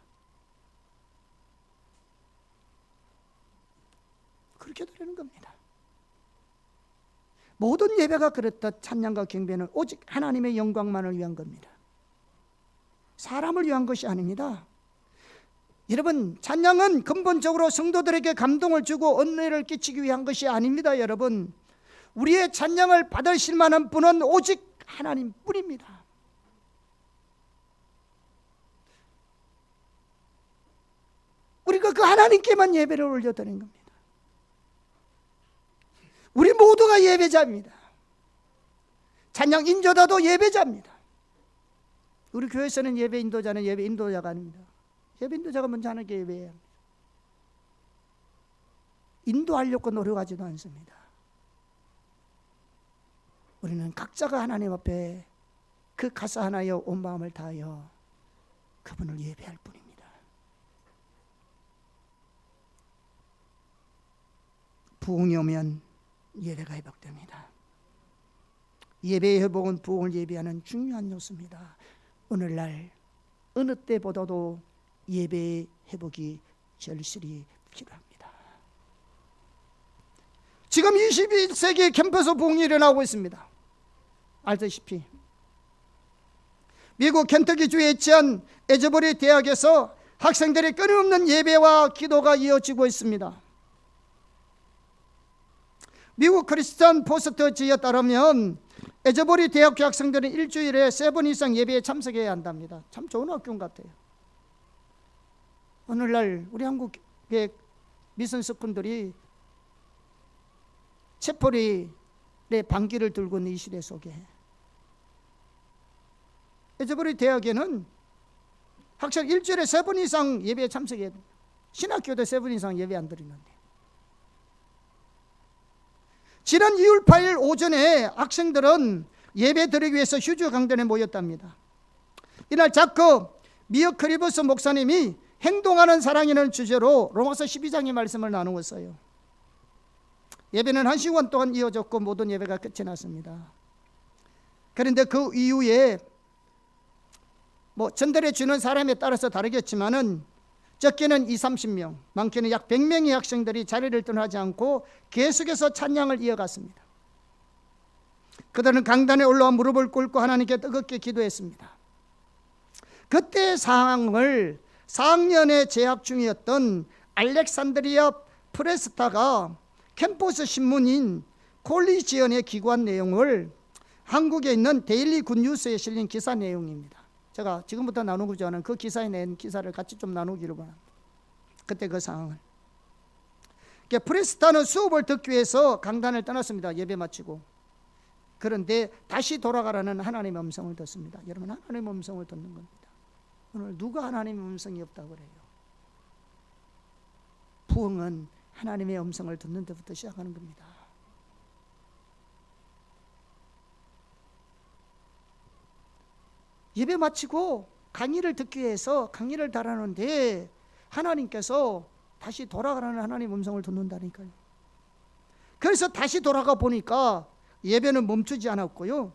그렇게 드리는 겁니다. 모든 예배가 그렇다. 찬양과 경배는 오직 하나님의 영광만을 위한 겁니다. 사람을 위한 것이 아닙니다. 여러분, 찬양은 근본적으로 성도들에게 감동을 주고 은혜를 끼치기 위한 것이 아닙니다. 여러분, 우리의 찬양을 받으실 만한 분은 오직 하나님뿐입니다. 우리가 그 하나님께만 예배를 올려드리는 겁니다. 우리 모두가 예배자입니다. 찬양 인도자도 예배자입니다. 우리 교회에서는 예배 인도자는 예배 인도자가 아닙니다. 예배 인도자가 먼저 하나님께 예배해야 합니다. 인도하려고 노력하지도 않습니다. 우리는 각자가 하나님 앞에 그 가사 하나여 온 마음을 다하여 그분을 예배할 뿐입니다. 부흥이 오면 예배가 회복됩니다. 예배의 회복은 부흥을 예배하는 중요한 요소입니다. 오늘날 어느 때보다도 예배의 회복이 절실히 필요합니다. 지금 21세기 캠퍼스 부흥이 일어나고 있습니다. 알다시피 미국 켄터키주에 위치한 에즈버리 대학에서 학생들의 끊임없는 예배와 기도가 이어지고 있습니다. 미국 크리스천 포스트지에 따르면 에즈버리 대학교 학생들은 일주일에 3번 이상 예배에 참석해야 한답니다. 참 좋은 학교 같아요. 오늘날 우리 한국의 미션 스쿨들이 채포리의 반기를 들고 있는 이 시대 속에 에즈버리 대학에는 학생 일주일에 3번 이상 예배에 참석해야 됩니다. 신학교도 3번 이상 예배 안 드리는데, 지난 2월 8일 오전에 학생들은 예배 드리기 위해서 휴즈 강단에 모였답니다. 이날 자크 미어 크리버스 목사님이 행동하는 사랑이라는 주제로 로마서 12장의 말씀을 나누었어요. 예배는 1시간 동안 이어졌고 모든 예배가 끝이 났습니다. 그런데 그 이후에 전달해 주는 사람에 따라서 다르겠지만은 적게는 20-30명, 많게는 약 100명의 학생들이 자리를 떠나지 않고 계속해서 찬양을 이어갔습니다. 그들은 강단에 올라와 무릎을 꿇고 하나님께 뜨겁게 기도했습니다. 그때의 상황을 4학년에 재학 중이었던 알렉산드리아 프레스타가 캠퍼스 신문인 콜리지언에 기고한 내용을 한국에 있는 데일리 굿뉴스에 실린 기사 내용입니다. 제가 지금부터 나누고 저는 그 기사에 낸 기사를 같이 좀 나누기를 바랍니다. 그때 그 상황을. 프레스타는 수업을 듣기 위해서 강단을 떠났습니다. 예배 마치고. 그런데 다시 돌아가라는 하나님의 음성을 듣습니다. 여러분, 하나님의 음성을 듣는 겁니다. 오늘 누가 하나님의 음성이 없다고 그래요? 부흥은 하나님의 음성을 듣는 데부터 시작하는 겁니다. 예배 마치고 강의를 듣기 위해서 강의를 달아놓는데 하나님께서 다시 돌아가라는 하나님의 음성을 듣는다니까요. 그래서 다시 돌아가 보니까 예배는 멈추지 않았고요,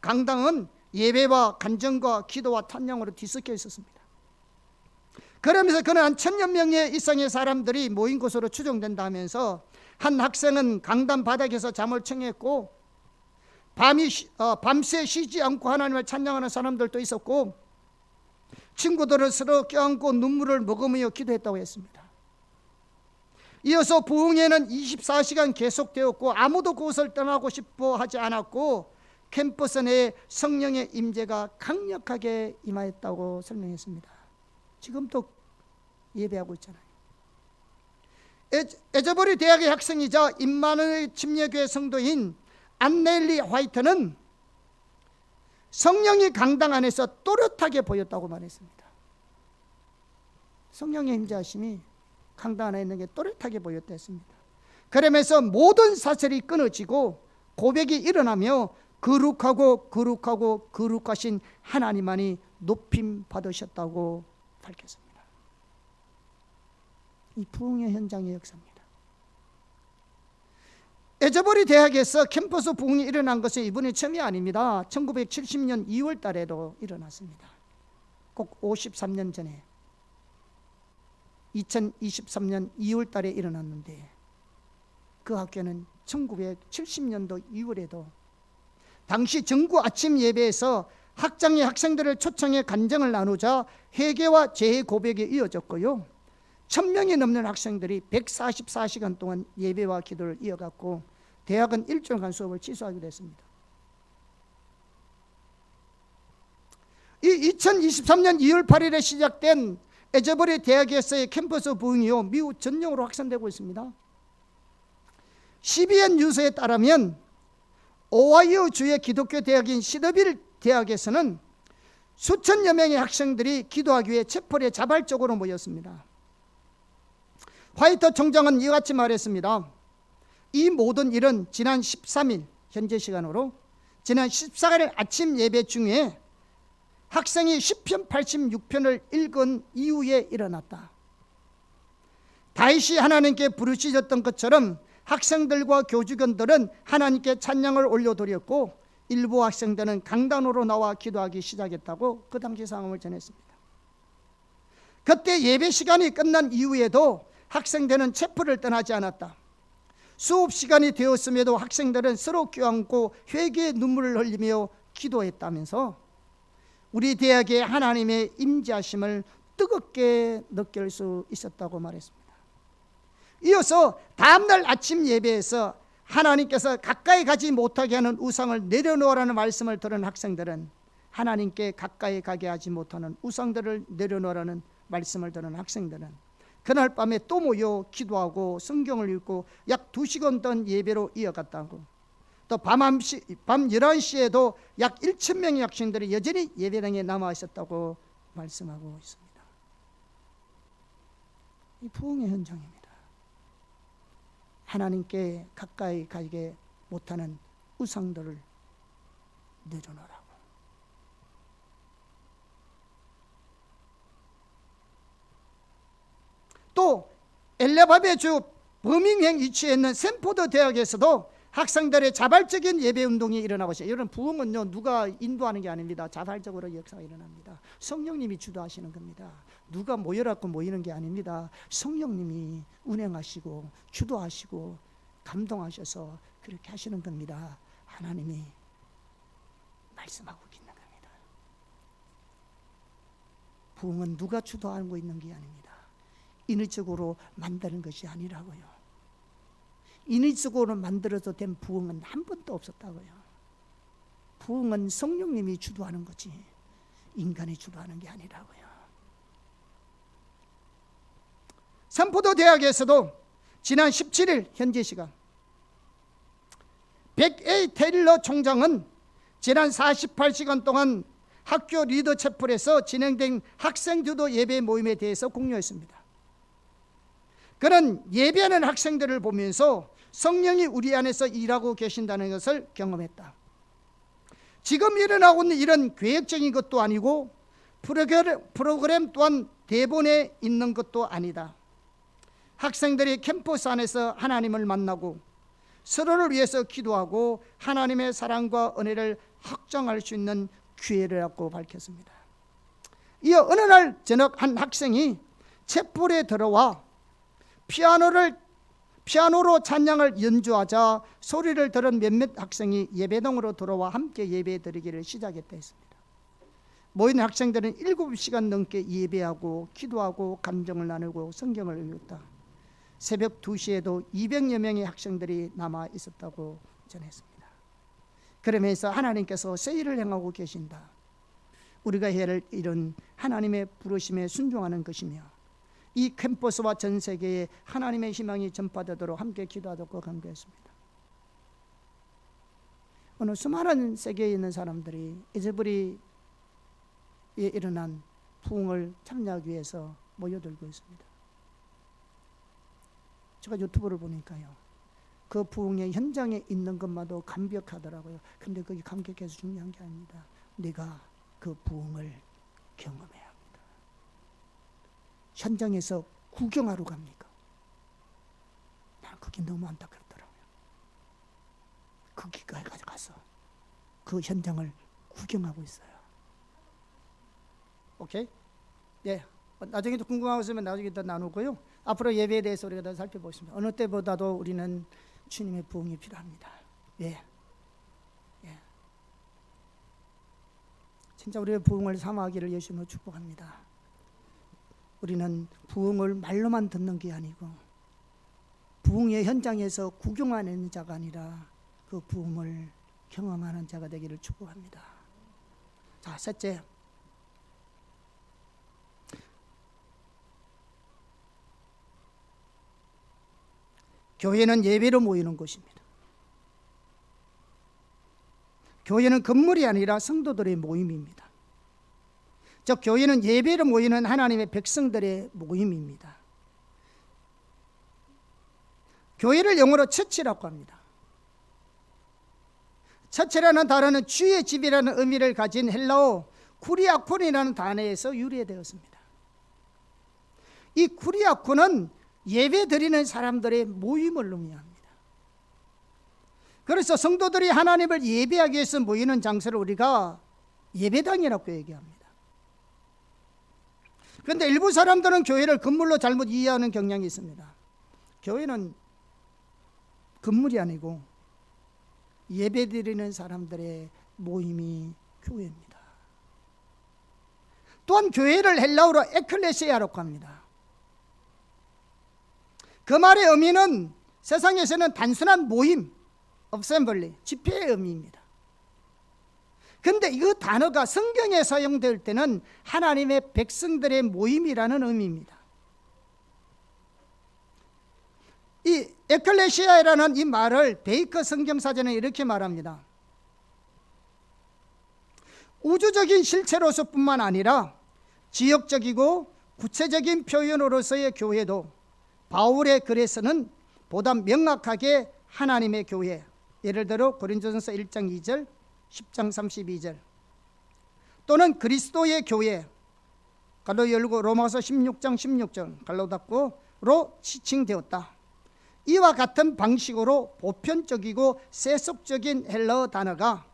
강당은 예배와 간증과 기도와 찬양으로 뒤섞여 있었습니다. 그러면서 그는 한 1000여 명의 이상의 사람들이 모인 곳으로 추정된다면서 한 학생은 강단 바닥에서 잠을 청했고 밤새 쉬지 않고 하나님을 찬양하는 사람들도 있었고 친구들을 서로 껴안고 눈물을 머금으며 기도했다고 했습니다. 이어서 부흥회는 24시간 계속되었고 아무도 그곳을 떠나고 싶어 하지 않았고 캠퍼스 내에 성령의 임재가 강력하게 임하였다고 설명했습니다. 지금도 예배하고 있잖아요. 에즈버리 대학의 학생이자 임마누엘 침례교회 성도인 안넬리 화이트는 성령이 강당 안에서 또렷하게 보였다고 말했습니다. 성령의 임재하심이 강당 안에 있는 게 또렷하게 보였다 했습니다. 그러면서 모든 사슬이 끊어지고 고백이 일어나며 거룩하고 거룩하고 거룩하신 하나님만이 높임 받으셨다고 밝혔습니다. 이 부흥의 현장의 역사입니다. 에즈버리 대학에서 캠퍼스 부흥이 일어난 것은 이번이 처음이 아닙니다. 1970년 2월 달에도 일어났습니다. 꼭 53년 전에 2023년 2월 달에 일어났는데, 그 학교는 1970년도 2월에도 당시 정구 아침 예배에서 학장이 학생들을 초청해 간증을 나누자 회개와 죄의 고백이 이어졌고요, 1000명이 넘는 학생들이 144시간 동안 예배와 기도를 이어갔고, 대학은 일주일간 수업을 취소하기로 했습니다. 이 2023년 2월 8일에 시작된 에즈버리 대학에서의 캠퍼스 부흥이요, 미국 전역으로 확산되고 있습니다. CBN 뉴스에 따르면 오하이오 주의 기독교 대학인 시더빌 대학에서는 수천여 명의 학생들이 기도하기 위해 채플에 자발적으로 모였습니다. 화이트 총장은 이같이 말했습니다. 이 모든 일은 지난 13일 현재 시간으로 지난 14일 아침 예배 중에 학생이 시편 86편을 읽은 이후에 일어났다. 다윗이 하나님께 부르짖었던 것처럼 학생들과 교직원들은 하나님께 찬양을 올려드렸고, 일부 학생들은 강단으로 나와 기도하기 시작했다고 그 당시 상황을 전했습니다. 그때 예배 시간이 끝난 이후에도 학생들은 채플을 떠나지 않았다. 수업 시간이 되었음에도 학생들은 서로 껴안고 회개의 눈물을 흘리며 기도했다면서 우리 대학의 하나님의 임재하심을 뜨겁게 느낄 수 있었다고 말했습니다. 이어서 다음날 아침 예배에서 하나님께서 가까이 가지 못하게 하는 우상을 내려놓으라는 말씀을 들은 학생들은 하나님께 가까이 가게 하지 못하는 우상들을 내려놓으라는 말씀을 들은 학생들은 그날 밤에 또 모여 기도하고 성경을 읽고 약 2시간 동안 예배로 이어갔다고, 또 밤 11시에도 약 1,000명의 학생들이 여전히 예배당에 남아 있었다고 말씀하고 있습니다. 이 부흥의 현장입니다. 하나님께 가까이 가게 못하는 우상들을 내려놓으라고. 또 엘레바베주 버밍햄 위치에 있는 샌포드 대학에서도 학생들의 자발적인 예배운동이 일어나고 있어요. 이런 부흥은요, 누가 인도하는 게 아닙니다. 자발적으로 역사가 일어납니다. 성령님이 주도하시는 겁니다. 누가 모여라고 모이는 게 아닙니다. 성령님이 운행하시고 주도하시고 감동하셔서 그렇게 하시는 겁니다. 하나님이 말씀하고 있는 겁니다. 부흥은 누가 주도하고 있는 게 아닙니다. 인위적으로 만드는 것이 아니라고요. 인위적으로 만들어서 된 부흥은 한 번도 없었다고요. 부흥은 성령님이 주도하는 거지 인간이 주도하는 게 아니라고요. 산포도 대학에서도 지난 17일 현재 시간 백 A 테일러 총장은 지난 48시간 동안 학교 리더 채플에서 진행된 학생 주도 예배 모임에 대해서 공유했습니다. 그는 예배하는 학생들을 보면서 성령이 우리 안에서 일하고 계신다는 것을 경험했다. 지금 일어나고 있는 일은 계획적인 것도 아니고 프로그램 또한 대본에 있는 것도 아니다. 학생들이 캠퍼스 안에서 하나님을 만나고 서로를 위해서 기도하고 하나님의 사랑과 은혜를 확장할 수 있는 기회라고 밝혔습니다. 이어 어느 날 저녁 한 학생이 채플에 들어와 피아노로 찬양을 연주하자 소리를 들은 몇몇 학생이 예배당으로 들어와 함께 예배 드리기를 시작했다 했습니다. 모인 학생들은 7시간 넘게 예배하고 기도하고 감정을 나누고 성경을 읽었다. 새벽 2시에도 200여 명의 학생들이 남아 있었다고 전했습니다. 그러면서 하나님께서 새 일을 행하고 계신다. 우리가 해야 할 일은 하나님의 부르심에 순종하는 것이며 이 캠퍼스와 전 세계에 하나님의 희망이 전파되도록 함께 기도하도록 강조했습니다. 오늘 수많은 세계에 있는 사람들이 에즈버리에 일어난 부흥을 참여하기 위해서 모여들고 있습니다. 제가 유튜브를 보니까요, 그 부흥의 현장에 있는 것마도 감격하더라고요. 근데 그게 감격해서 중요한 게 아닙니다. 내가 그 부흥을 경험해야 합니다. 현장에서 구경하러 갑니까? 난 그게 너무 안타깝더라고요. 거기까지 가서 그 현장을 구경하고 있어요. 오케이? 예. 나중에 또 궁금한 거 있으면 나중에 더 나누고요. 앞으로 예배에 대해서 우리가 더 살펴보겠습니다. 어느 때보다도 우리는 주님의 부흥이 필요합니다. 예. 예. 진짜 우리의 부흥을 삼아하기를 예수님으로 축복합니다. 우리는 부흥을 말로만 듣는 게 아니고 부흥의 현장에서 구경하는 자가 아니라 그 부흥을 경험하는 자가 되기를 축복합니다. 자, 셋째. 교회는 예배로 모이는 곳입니다. 교회는 건물이 아니라 성도들의 모임입니다. 즉 교회는 예배로 모이는 하나님의 백성들의 모임입니다. 교회를 영어로 처치라고 합니다. 처치라는 단어는 주의 집이라는 의미를 가진 헬라어 쿠리아콘이라는 단어에서 유래되었습니다. 이 쿠리아콘은 예배 드리는 사람들의 모임을 의미합니다. 그래서 성도들이 하나님을 예배하기 위해서 모이는 장소를 우리가 예배당이라고 얘기합니다. 그런데 일부 사람들은 교회를 건물로 잘못 이해하는 경향이 있습니다. 교회는 건물이 아니고 예배 드리는 사람들의 모임이 교회입니다. 또한 교회를 헬라어로 에클레시아라고 합니다. 그 말의 의미는 세상에서는 단순한 모임, 어셈블리, 집회의 의미입니다. 그런데 이 단어가 성경에 사용될 때는 하나님의 백성들의 모임이라는 의미입니다. 이 에클레시아라는 이 말을 베이커 성경사전에 이렇게 말합니다. 우주적인 실체로서뿐만 아니라 지역적이고 구체적인 표현으로서의 교회도 바울의 글에서는 보다 명확하게 하나님의 교회, 예를 들어 고린도전서 1장 2절, 10장 32절 또는 그리스도의 교회, 갈로 열고 로마서 16장 16절 갈로 닫고로 지칭되었다. 이와 같은 방식으로 보편적이고 세속적인 헬라어 단어가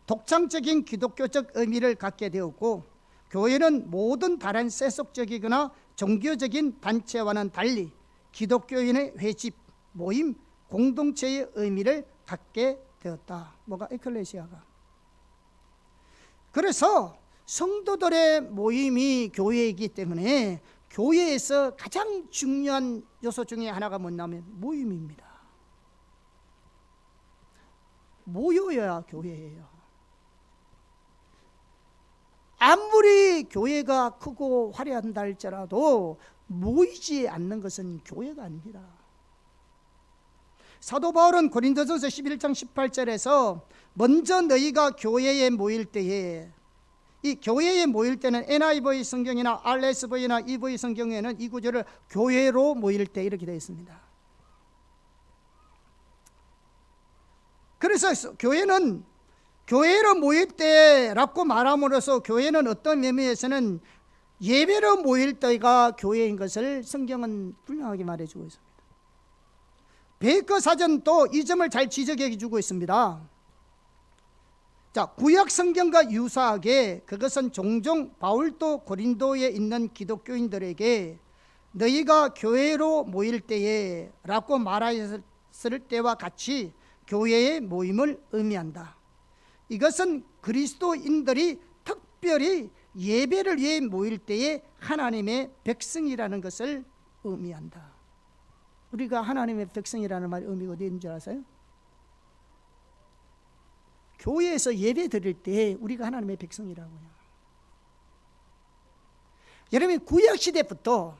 독창적인 기독교적 의미를 갖게 되었고, 교회는 모든 다른 세속적이거나 종교적인 단체와는 달리 기독교인의 회집, 모임, 공동체의 의미를 갖게 되었다. 뭐가 에클레시아가. 그래서 성도들의 모임이 교회이기 때문에 교회에서 가장 중요한 요소 중에 하나가 뭐냐면 모임입니다. 모여야 교회예요. 아무리 교회가 크고 화려한다 할지라도 모이지 않는 것은 교회가 아닙니다. 사도 바울은 고린도전서 11장 18절에서 먼저 너희가 교회에 모일 때에, 이 교회에 모일 때는 NIV 성경이나 RSV나 EV 성경에는 이 구절을 교회로 모일 때 이렇게 되어 있습니다. 그래서 교회는 교회로 모일 때라고 말함으로써 교회는 어떤 의미에서는 예배로 모일 때가 교회인 것을 성경은 분명하게 말해주고 있습니다. 베이커 사전도 이 점을 잘 지적해 주고 있습니다. 자, 구약 성경과 유사하게 그것은 종종 바울도 고린도에 있는 기독교인들에게 너희가 교회로 모일 때에 라고 말하였을 때와 같이 교회의 모임을 의미한다. 이것은 그리스도인들이 특별히 예배를 위해 모일 때에 하나님의 백성이라는 것을 의미한다. 우리가 하나님의 백성이라는 말의 의미가 어디 있는 줄 아세요? 교회에서 예배 드릴 때 우리가 하나님의 백성이라고요. 여러분, 구약시대부터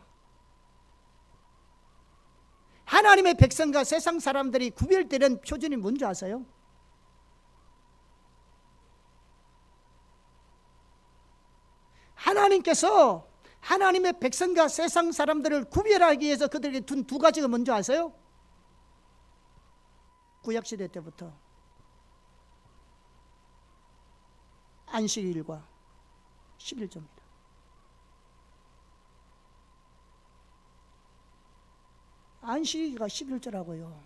하나님의 백성과 세상 사람들이 구별되는 표준이 뭔지 아세요? 하나님께서 하나님의 백성과 세상 사람들을 구별하기 위해서 그들에게 둔 두 가지가 뭔지 아세요? 구약시대 때부터 안식일과 11조입니다. 안식일과 11조라고요.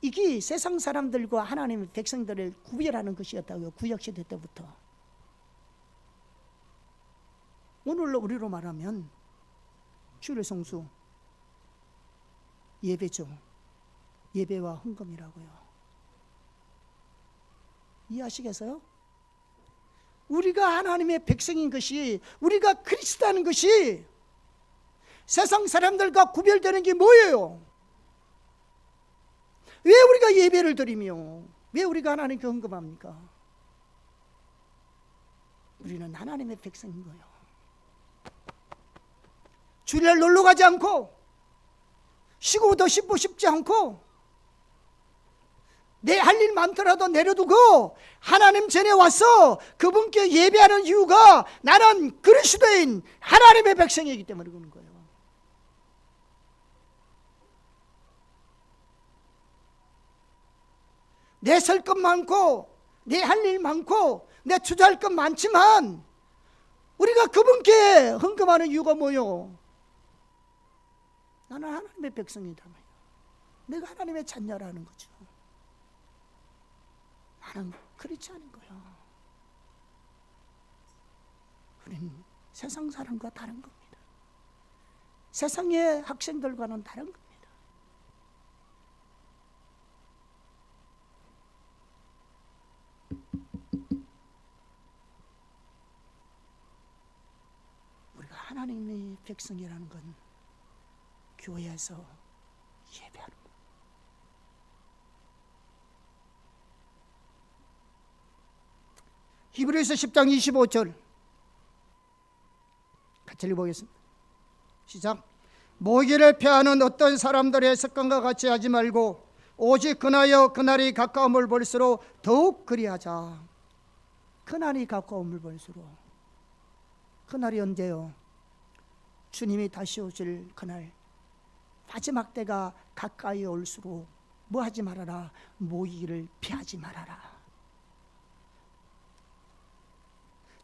이게 세상 사람들과 하나님의 백성들을 구별하는 것이었다고요. 구약시대 때부터. 오늘로 우리로 말하면 주일 성수, 예배죠. 예배와 헌금이라고요. 이해하시겠어요? 우리가 하나님의 백성인 것이, 우리가 그리스도라는 것이 세상 사람들과 구별되는 게 뭐예요? 왜 우리가 예배를 드리며 왜 우리가 하나님께 헌금합니까? 우리는 하나님의 백성인 거예요. 주일날 놀러 가지 않고 쉬고도 싶지 않고 내 할 일 많더라도 내려두고 하나님 전에 와서 그분께 예배하는 이유가 나는 그리스도인 하나님의 백성이기 때문에 그러는 거예요. 내 설 것 많고 내 할 일 많고 내 투자할 것 많지만 우리가 그분께 헌금하는 이유가 뭐요? 나는 하나님의 백성이다. 내가 하나님의 자녀라는 거죠. 나는 그렇지 않은 거예요. 우리는 세상 사람과 다른 겁니다. 세상의 학생들과는 다른 겁니다. 우리가 하나님의 백성이라는 건 교회에서 예배하는 거예요. 히브리서 10장 25절 같이 읽어보겠습니다. 시작. 모기를 폐하는 어떤 사람들의 습관과 같이 하지 말고 오직 그나여 그날이 가까움을 볼수록 더욱 그리하자. 그날이 가까움을 볼수록. 그날이 언제요? 주님이 다시 오실 그날. 마지막 때가 가까이 올수록 뭐 하지 말아라? 모이기를 피하지 말아라.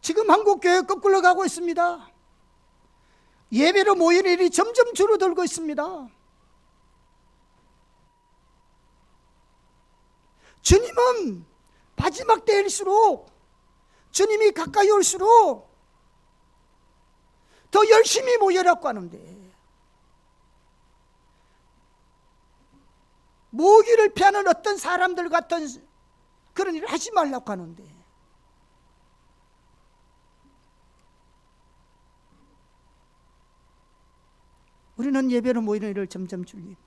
지금 한국교회 거꾸로 가고 있습니다. 예배로 모이는 일이 점점 줄어들고 있습니다. 주님은 마지막 때일수록, 주님이 가까이 올수록 더 열심히 모여라고 하는데, 모기를 피하는 어떤 사람들 같은 그런 일을 하지 말라고 하는데, 우리는 예배로 모이는 일을 점점 줄입니다.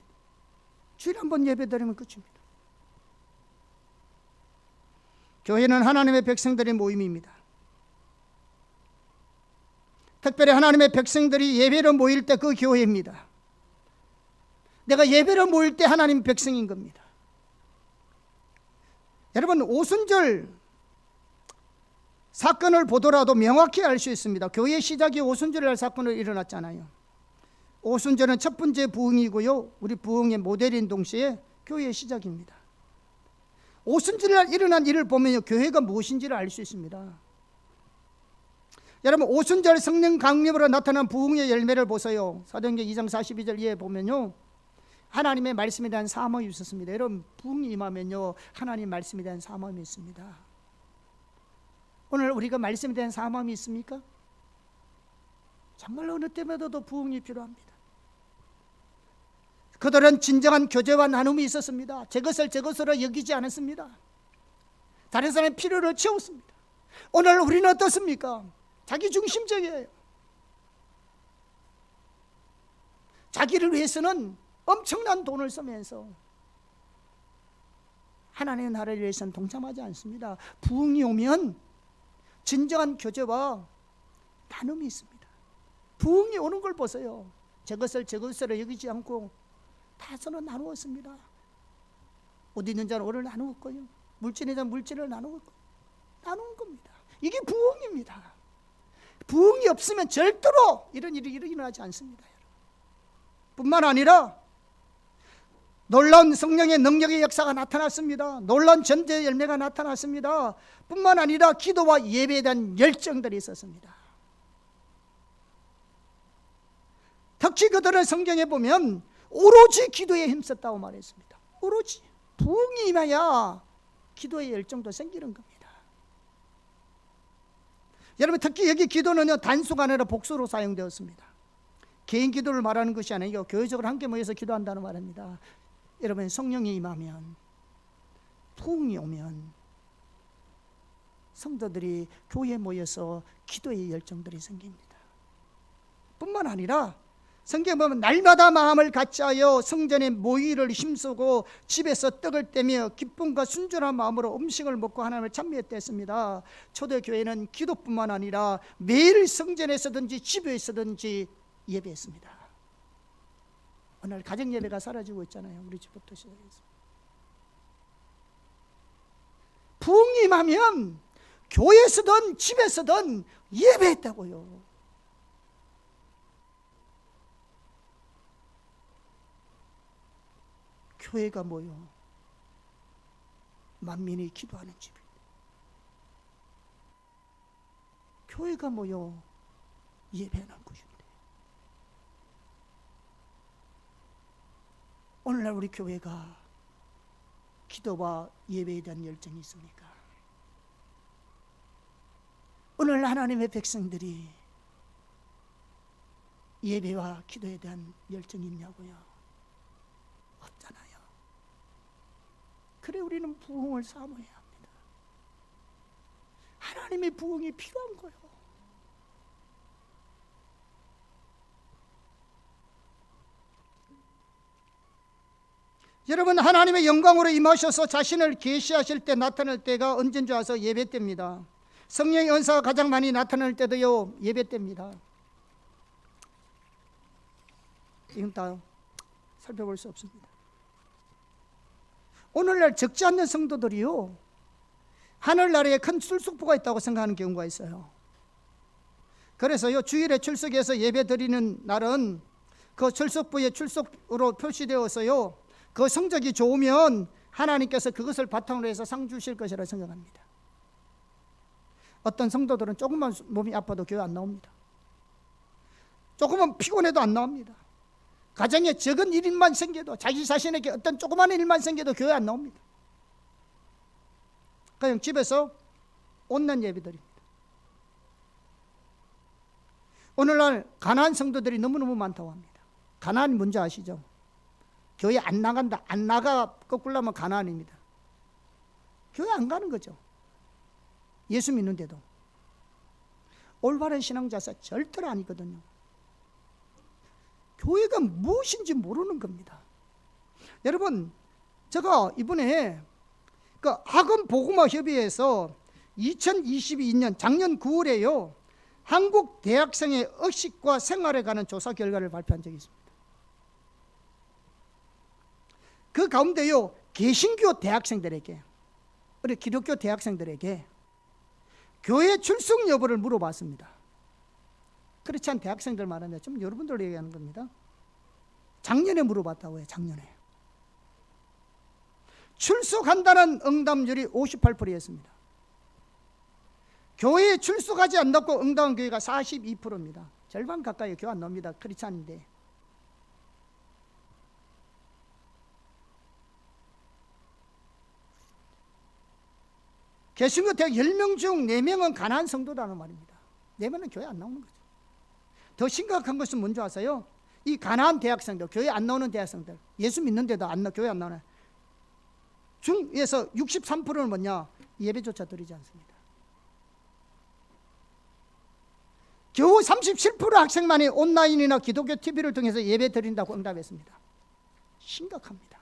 주일에 한 번 예배 드리면 끝입니다. 교회는 하나님의 백성들의 모임입니다. 특별히 하나님의 백성들이 예배로 모일 때 그 교회입니다. 내가 예배로 모일 때 하나님 백성인 겁니다. 여러분, 오순절 사건을 보더라도 명확히 알 수 있습니다. 교회 시작이 오순절날 사건으로 일어났잖아요. 오순절은 첫 번째 부흥이고요, 우리 부흥의 모델인 동시에 교회의 시작입니다. 오순절날 일어난 일을 보면 교회가 무엇인지를 알 수 있습니다. 여러분, 오순절 성령 강림으로 나타난 부흥의 열매를 보세요. 사도행전 2장 42절 이에 보면요, 하나님의 말씀에 대한 사모함이 있었습니다. 여러분, 부흥이 임하면요, 하나님 말씀에 대한 사모함이 있습니다. 오늘 우리가 말씀에 대한 사모함이 있습니까? 정말 어느 때마다도 부흥이 필요합니다. 그들은 진정한 교제와 나눔이 있었습니다. 제 것을 제 것으로 여기지 않았습니다. 다른 사람의 필요를 채웠습니다. 오늘 우리는 어떻습니까? 자기 중심적이에요. 자기를 위해서는 엄청난 돈을 쓰면서 하나님의 나라를 위해서는 동참하지 않습니다. 부흥이 오면 진정한 교제와 나눔이 있습니다. 부흥이 오는 걸 보세요. 제 것을 제 것으로 여기지 않고 다 서로 나누었습니다. 옷 있는 자는 옷을 나누었고요, 물질인 자는 물질을 나누었고, 나누는 겁니다. 이게 부흥입니다. 부흥이 없으면 절대로 이런 일이 일어나지 않습니다. 뿐만 아니라 놀라운 성령의 능력의 역사가 나타났습니다. 놀라운 전도의 열매가 나타났습니다. 뿐만 아니라 기도와 예배에 대한 열정들이 있었습니다. 특히 그들은 성경에 보면 오로지 기도에 힘썼다고 말했습니다. 오로지 부흥이 임해야 기도의 열정도 생기는 겁니다. 여러분, 특히 여기 기도는요, 단수가 아니라 복수로 사용되었습니다. 개인 기도를 말하는 것이 아니고 교회적으로 함께 모여서 기도한다는 말입니다. 여러분, 성령이 임하면, 부흥이 오면 성도들이 교회에 모여서 기도의 열정들이 생깁니다. 뿐만 아니라 성경에 보면 날마다 마음을 같이하여 성전에 모이를 힘쓰고 집에서 떡을 떼며 기쁨과 순전한 마음으로 음식을 먹고 하나님을 찬미했다 했습니다. 초대교회는 기도뿐만 아니라 매일 성전에서든지 집에서든지 예배했습니다. 오늘 가정예배가 사라지고 있잖아요. 우리 집부터 시작해서. 부흥이 임하면 교회에서든 집에서든 예배했다고요. 교회가 모여 만민이 기도하는 집입니다. 교회가 모여 예배하는 곳입니다. 오늘날 우리 교회가 기도와 예배에 대한 열정이 있습니까? 오늘 하나님의 백성들이 예배와 기도에 대한 열정이 있냐고요? 없잖아요. 그래 우리는 부흥을 사모해야 합니다. 하나님의 부흥이 필요한 거예요. 여러분, 하나님의 영광으로 임하셔서 자신을 계시하실 때 나타날 때가 언제인 줄 아세요? 예배 때입니다. 성령의 은사가 가장 많이 나타날 때도요, 예배 때입니다. 이건 다 살펴볼 수 없습니다. 오늘날 적지 않는 성도들이요, 하늘나라에 큰 출석부가 있다고 생각하는 경우가 있어요. 그래서요, 주일에 출석해서 예배 드리는 날은 그 출석부에 출석으로 표시되어서요, 그 성적이 좋으면 하나님께서 그것을 바탕으로 해서 상 주실 것이라 생각합니다. 어떤 성도들은 조금만 몸이 아파도 교회 안 나옵니다. 조금만 피곤해도 안 나옵니다. 가정에 적은 일만 생겨도, 자기 자신에게 어떤 조그마한 일만 생겨도 교회 안 나옵니다. 그냥 집에서 온난 예배드립니다. 오늘날 가난한 성도들이 너무너무 많다고 합니다. 가난이 뭔지 아시죠? 교회 안 나간다, 안 나가 거꾸로 하면 가난입니다. 교회 안 가는 거죠. 예수 믿는데도. 올바른 신앙자세 절대로 아니거든요. 교회가 무엇인지 모르는 겁니다. 여러분, 제가 이번에 그 학원 복음화 협의회에서 2022년 작년 9월에요, 한국 대학생의 의식과 생활에 관한 조사 결과를 발표한 적이 있습니다. 그 가운데요, 개신교 대학생들에게, 우리 기독교 대학생들에게 교회 출석 여부를 물어봤습니다. 그렇지 않은 대학생들 말하는데 좀 여러분들 얘기하는 겁니다. 작년에 물어봤다고요. 작년에 출석한다는 응답률이 58%였습니다. 교회에 출석하지 않고 응답한 교회가 42%입니다. 절반 가까이 교회 안 나옵니다. 그렇지 않은데. 개신교 대학 10명 중 4명은 가난한 성도라는 말입니다. 4명은 교회 안 나오는 거죠. 더 심각한 것은 뭔지 아세요? 이 가난한 대학생들, 교회 안 나오는 대학생들, 예수 믿는데도 교회 안 나오는 중에서 63%는 뭐냐? 예배조차 드리지 않습니다. 겨우 37% 학생만이 온라인이나 기독교 TV를 통해서 예배 드린다고 응답했습니다. 심각합니다.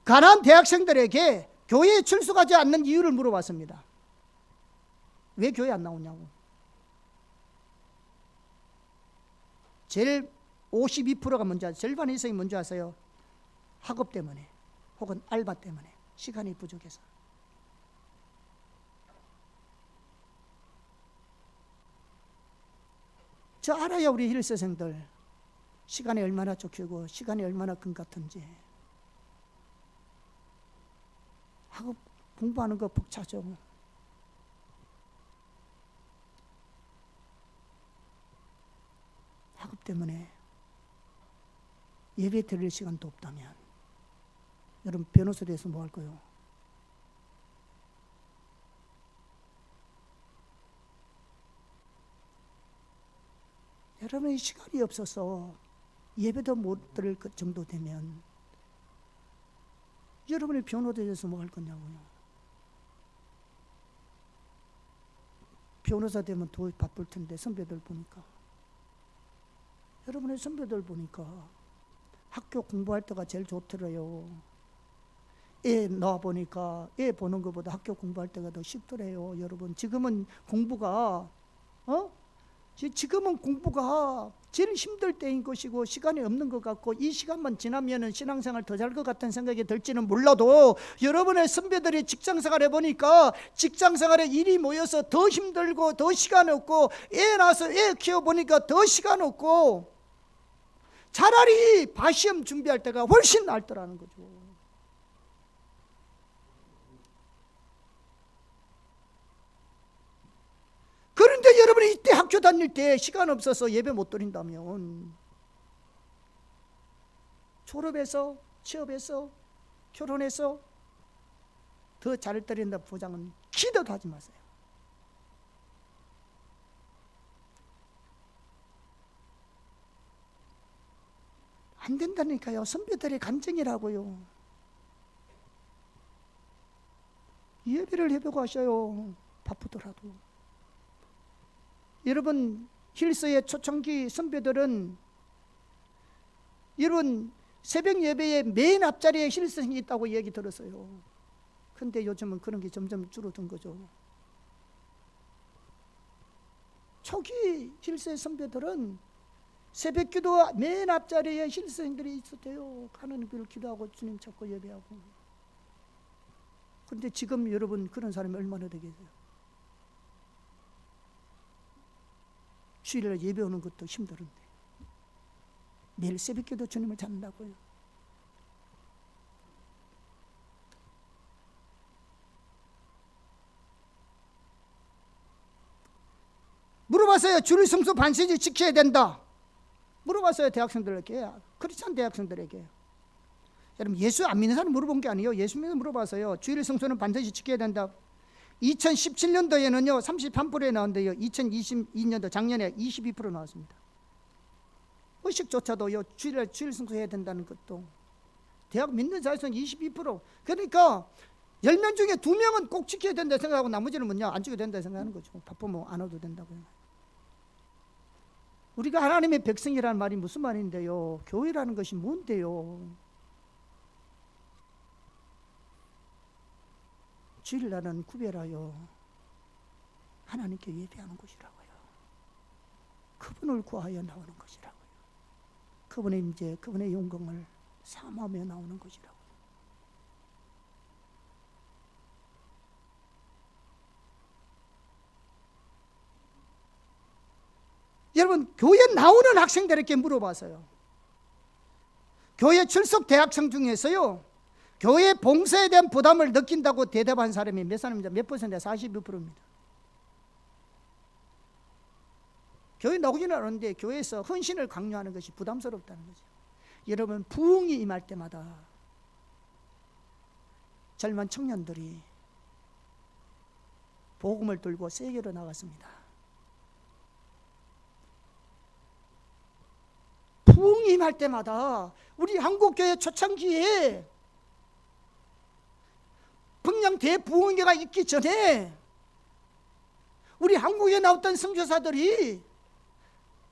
가난한 대학생들에게 교회에 출석하지 않는 이유를 물어봤습니다. 왜 교회 안 나오냐고. 제일 52%가 뭔지 아세요? 절반 이상이 뭔지 아세요? 학업 때문에 혹은 알바 때문에 시간이 부족해서. 저 알아요, 우리 힐스생들. 시간이 얼마나 쫓기고 시간이 얼마나 금 같은지. 학업 공부하는 거 벅차죠. 학업 때문에 예배 드릴 시간도 없다면 여러분 변호사 돼서 뭐 할 거요? 여러분이 시간이 없어서 예배도 못 드릴 그 정도 되면 여러분이 변호사 돼서 뭐 할 거냐고요? 변호사 되면 더 바쁠 텐데 선배들 보니까, 여러분의 선배들 보니까 학교 공부할 때가 제일 좋더래요. 애 낳아보니까 애 보는 것보다 학교 공부할 때가 더 쉽더래요. 여러분 지금은 공부가 지금은 공부가 제일 힘들 때인 것이고 시간이 없는 것 같고, 이 시간만 지나면은 신앙생활 더 잘 것 같은 생각이 들지는 몰라도 여러분의 선배들이 직장생활 해보니까 직장생활에 일이 모여서 더 힘들고 더 시간 없고, 애 낳아서 애 키워보니까 더 시간 없고, 차라리 바시험 준비할 때가 훨씬 낫더라는 거죠. 그런데 여러분이 이때 학교 다닐 때 시간 없어서 예배 못 드린다면 졸업해서 취업해서 결혼해서 더 잘 드린다 보장은 기대도 하지 마세요. 안 된다니까요. 선배들의 감정이라고요. 예배를 해보고 하셔요. 바쁘더라도. 여러분 힐스의 초창기 선배들은 여러분 새벽 예배에 맨 앞자리에 힐스생이 있다고 얘기 들었어요. 근데 요즘은 그런 게 점점 줄어든 거죠. 초기 힐스의 선배들은 새벽 기도 맨 앞자리에 힐스생들이 있었대요. 가는 길을 기도하고 주님 찾고 예배하고. 그런데 지금 여러분 그런 사람이 얼마나 되겠어요? 주일날 예배 오는 것도 힘들은데 매일 새벽기도 주님을 찾는다고요. 물어봤어요. 주일 성수 반세지 지켜야 된다. 물어봤어요. 대학생들에게, 크리스찬 대학생들에게. 여러분 예수 안 믿는 사람 물어본 게 아니에요. 예수 믿는 물어봐서요. 주일 성수는 반드시 지켜야 된다. 2017년도에는요 33%에 나왔는데요 2022년도 작년에 22% 나왔습니다. 의식조차도요 주일 성수해야 된다는 것도 대학 믿는 자에서는 22%. 그러니까 10명 중에 2명은 꼭 지켜야 된다 생각하고 나머지는 뭐냐 안 지켜야 된다 생각하는 거죠. 바쁘면 안 와도 된다고요. 우리가 하나님의 백성이라는 말이 무슨 말인데요? 교회라는 것이 뭔데요? 주일날은 구별하여 하나님께 예배하는 것이라고요. 그분을 구하여 나오는 것이라고요. 그분의 임재, 그분의 영광을 삼하며 나오는 것이라고요. 여러분 교회 나오는 학생들에게 물어봤어요. 교회 출석 대학생 중에서요 교회 봉사에 대한 부담을 느낀다고 대답한 사람이 몇 사람입니다. 몇 퍼센트야? 42%입니다. 교회 나오지는 않는데 교회에서 헌신을 강요하는 것이 부담스럽다는 거죠. 여러분 부흥이 임할 때마다 젊은 청년들이 복음을 들고 세계로 나갔습니다. 부흥이 임할 때마다 우리 한국교회 초창기에 평양 대부흥회가 있기 전에 우리 한국에 나왔던 선교사들이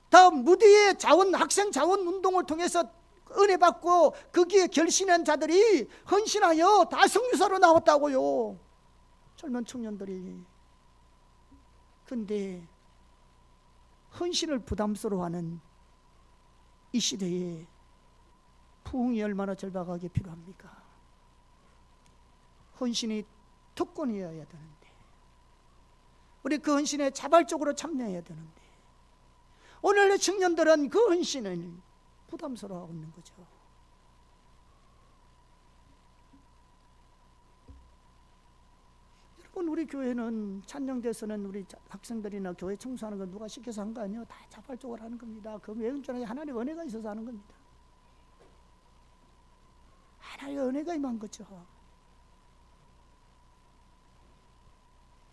다 무대의 자원, 학생 자원 운동을 통해서 은혜 받고 거기에 결신한 자들이 헌신하여 다 선교사로 나왔다고요. 젊은 청년들이. 근데 헌신을 부담스러워하는 이 시대에 부흥이 얼마나 절박하게 필요합니까? 헌신이 특권이어야 되는데 우리 그 헌신에 자발적으로 참여해야 되는데 오늘의 청년들은 그 헌신을 부담스러워하고 있는 거죠. 여러분, 우리 교회는 찬양대에서는 우리 학생들이나 교회 청소하는 거 누가 시켜서 한 거 아니에요. 다 자발적으로 하는 겁니다. 그 외운전에 하나님의 은혜가 있어서 하는 겁니다. 하나님의 은혜가 임한 거죠.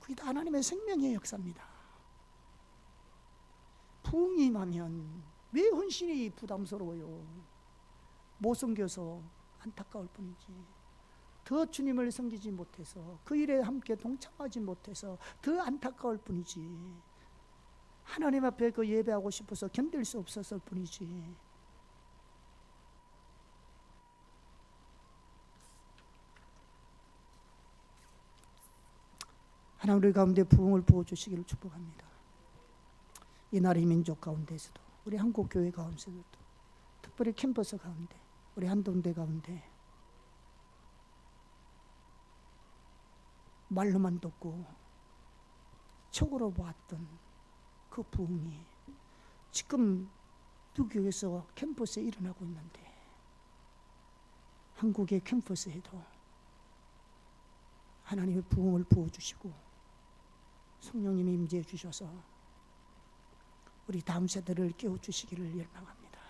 그게 다 하나님의 생명의 역사입니다. 부흥이 임하면 왜 헌신이 부담스러워요? 못 섬겨서 안타까울 뿐이지, 더 주님을 섬기지 못해서, 그 일에 함께 동참하지 못해서 더 안타까울 뿐이지, 하나님 앞에 그 예배하고 싶어서 견딜 수 없었을 뿐이지. 하나님 우리 가운데 부흥을 부어주시기를 축복합니다. 이 나라의 민족 가운데서도, 우리 한국 교회 가운데서도, 특별히 캠퍼스 가운데, 우리 한동대 가운데 말로만 듣고 척으로 보았던 그 부흥이 지금 두 교회에서 캠퍼스에 일어나고 있는데, 한국의 캠퍼스에도 하나님의 부흥을 부어주시고 성령님이 임재해 주셔서 우리 다음 세대를 깨워주시기를 열망합니다.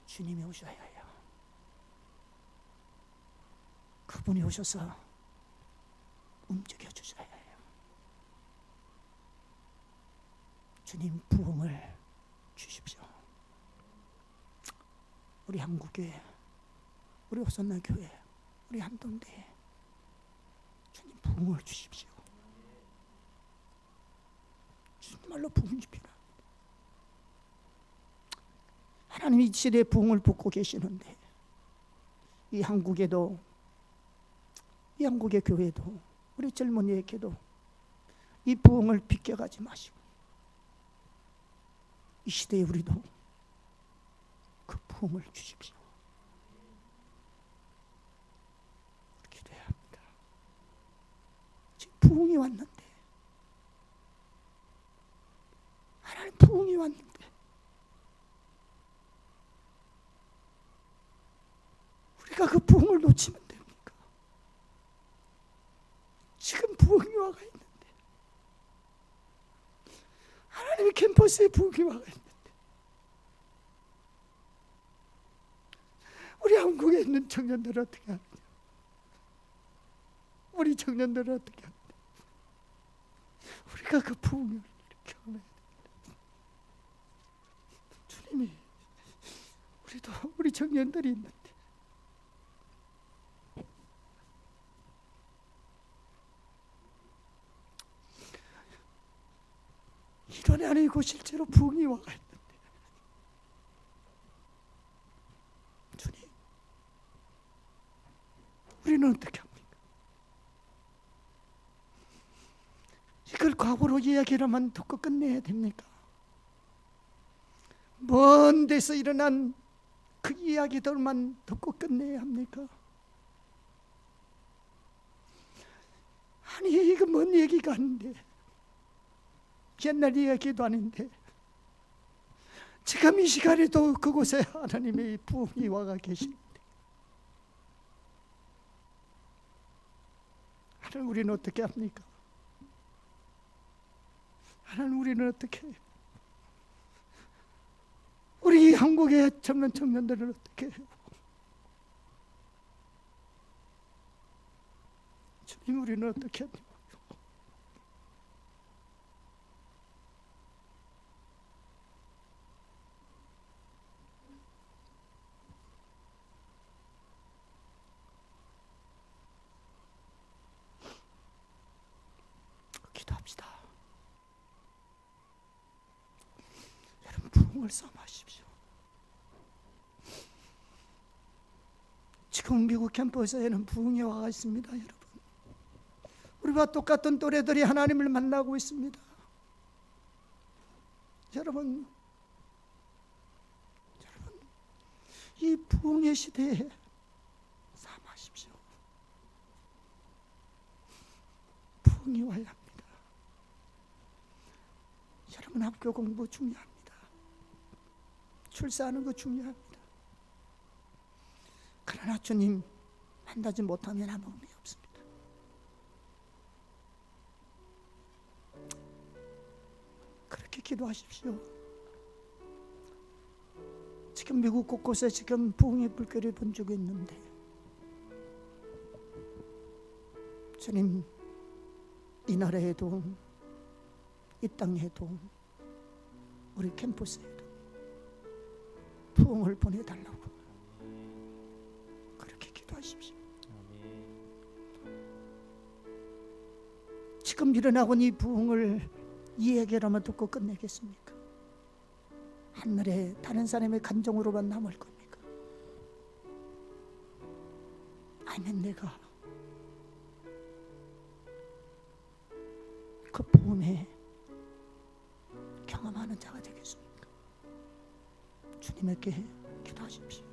주님이 오셔야 해요. 그분이 오셔서 움직여 주셔야 해요. 주님 부흥을 주십시오. 우리 한국교회, 우리 호산나 교회, 우리 한동대, 주님 부흥을 주십시오. 정말로 부흥이 필요합니다. 하나님이 이 시대에 부흥을 붓고 계시는데, 이 한국에도, 이 한국의 교회도, 우리 젊은이에게도 이 부흥을 비껴가지 마시고, 이 시대에 우리도 그 부흥을 주십시오. 기도해야 합니다. 지금 부흥이 왔는데, 하나님 부흥이 왔는데 우리가 그 부흥을 놓치면 됩니까? 지금 부흥이 와가 있는데, 하나님의 캠퍼스에 부흥이 와가 있는데, 우리 한국에 있는 청년들을 어떻게 하느냐? 우리 청년들을 어떻게 하느냐? 우리가 그 부흥을 이렇게 하면, 주님이, 우리도 우리 청년들이 있는데 이론이 아니고 실제로 부흥이 와가 있는데, 주님, 우리는 어떻게 합니까? 이걸 과거로 이야기로만 듣고 끝내야 됩니까? 먼 데서 일어난 그 이야기들만 듣고 끝내야 합니까? 아니, 이거 뭔 얘기가 아닌데, 옛날 이야기도 아닌데, 지금 이 시간에도 그곳에 하나님의 부흥이 와가 계시는데, 하나님 우리는 어떻게 합니까? 하나님 우리는 어떻게 해요? 우리 한국의 젊은 청년들은 어떻게 해요? 주님, 우리는 어떻게 합니까? 기도합시다. 여러분, 부흥을 삼으십시오. 지금 미국 캠퍼스에는 부흥이 와가 있습니다. 여러분, 우리와 똑같은 또래들이 하나님을 만나고 있습니다. 여러분, 이 부흥의 시대에 삼으십시오. 부흥이 와야 합니다. 여러분, 학교 공부 중요합니다. 출세하는 거 중요합니다. 그러나 주님 만나지 못하면 아무 의미 없습니다. 그렇게 기도하십시오. 지금 미국 곳곳에 지금 부흥의 불길이 번지고 있는데 주님, 이 나라에도 이 땅에도 우리 캠퍼스에도 부흥을 보내달라고 그렇게 기도하십시오. 지금 일어나고 있는 이 부흥을 이 얘기라면 듣고 끝내겠습니까? 하늘에 다른 사람의 감정으로만 남을 겁니까? 아니면 내가 그 부흥에 경험하는 자가 되겠습니까? 주님에게 기도하십시오.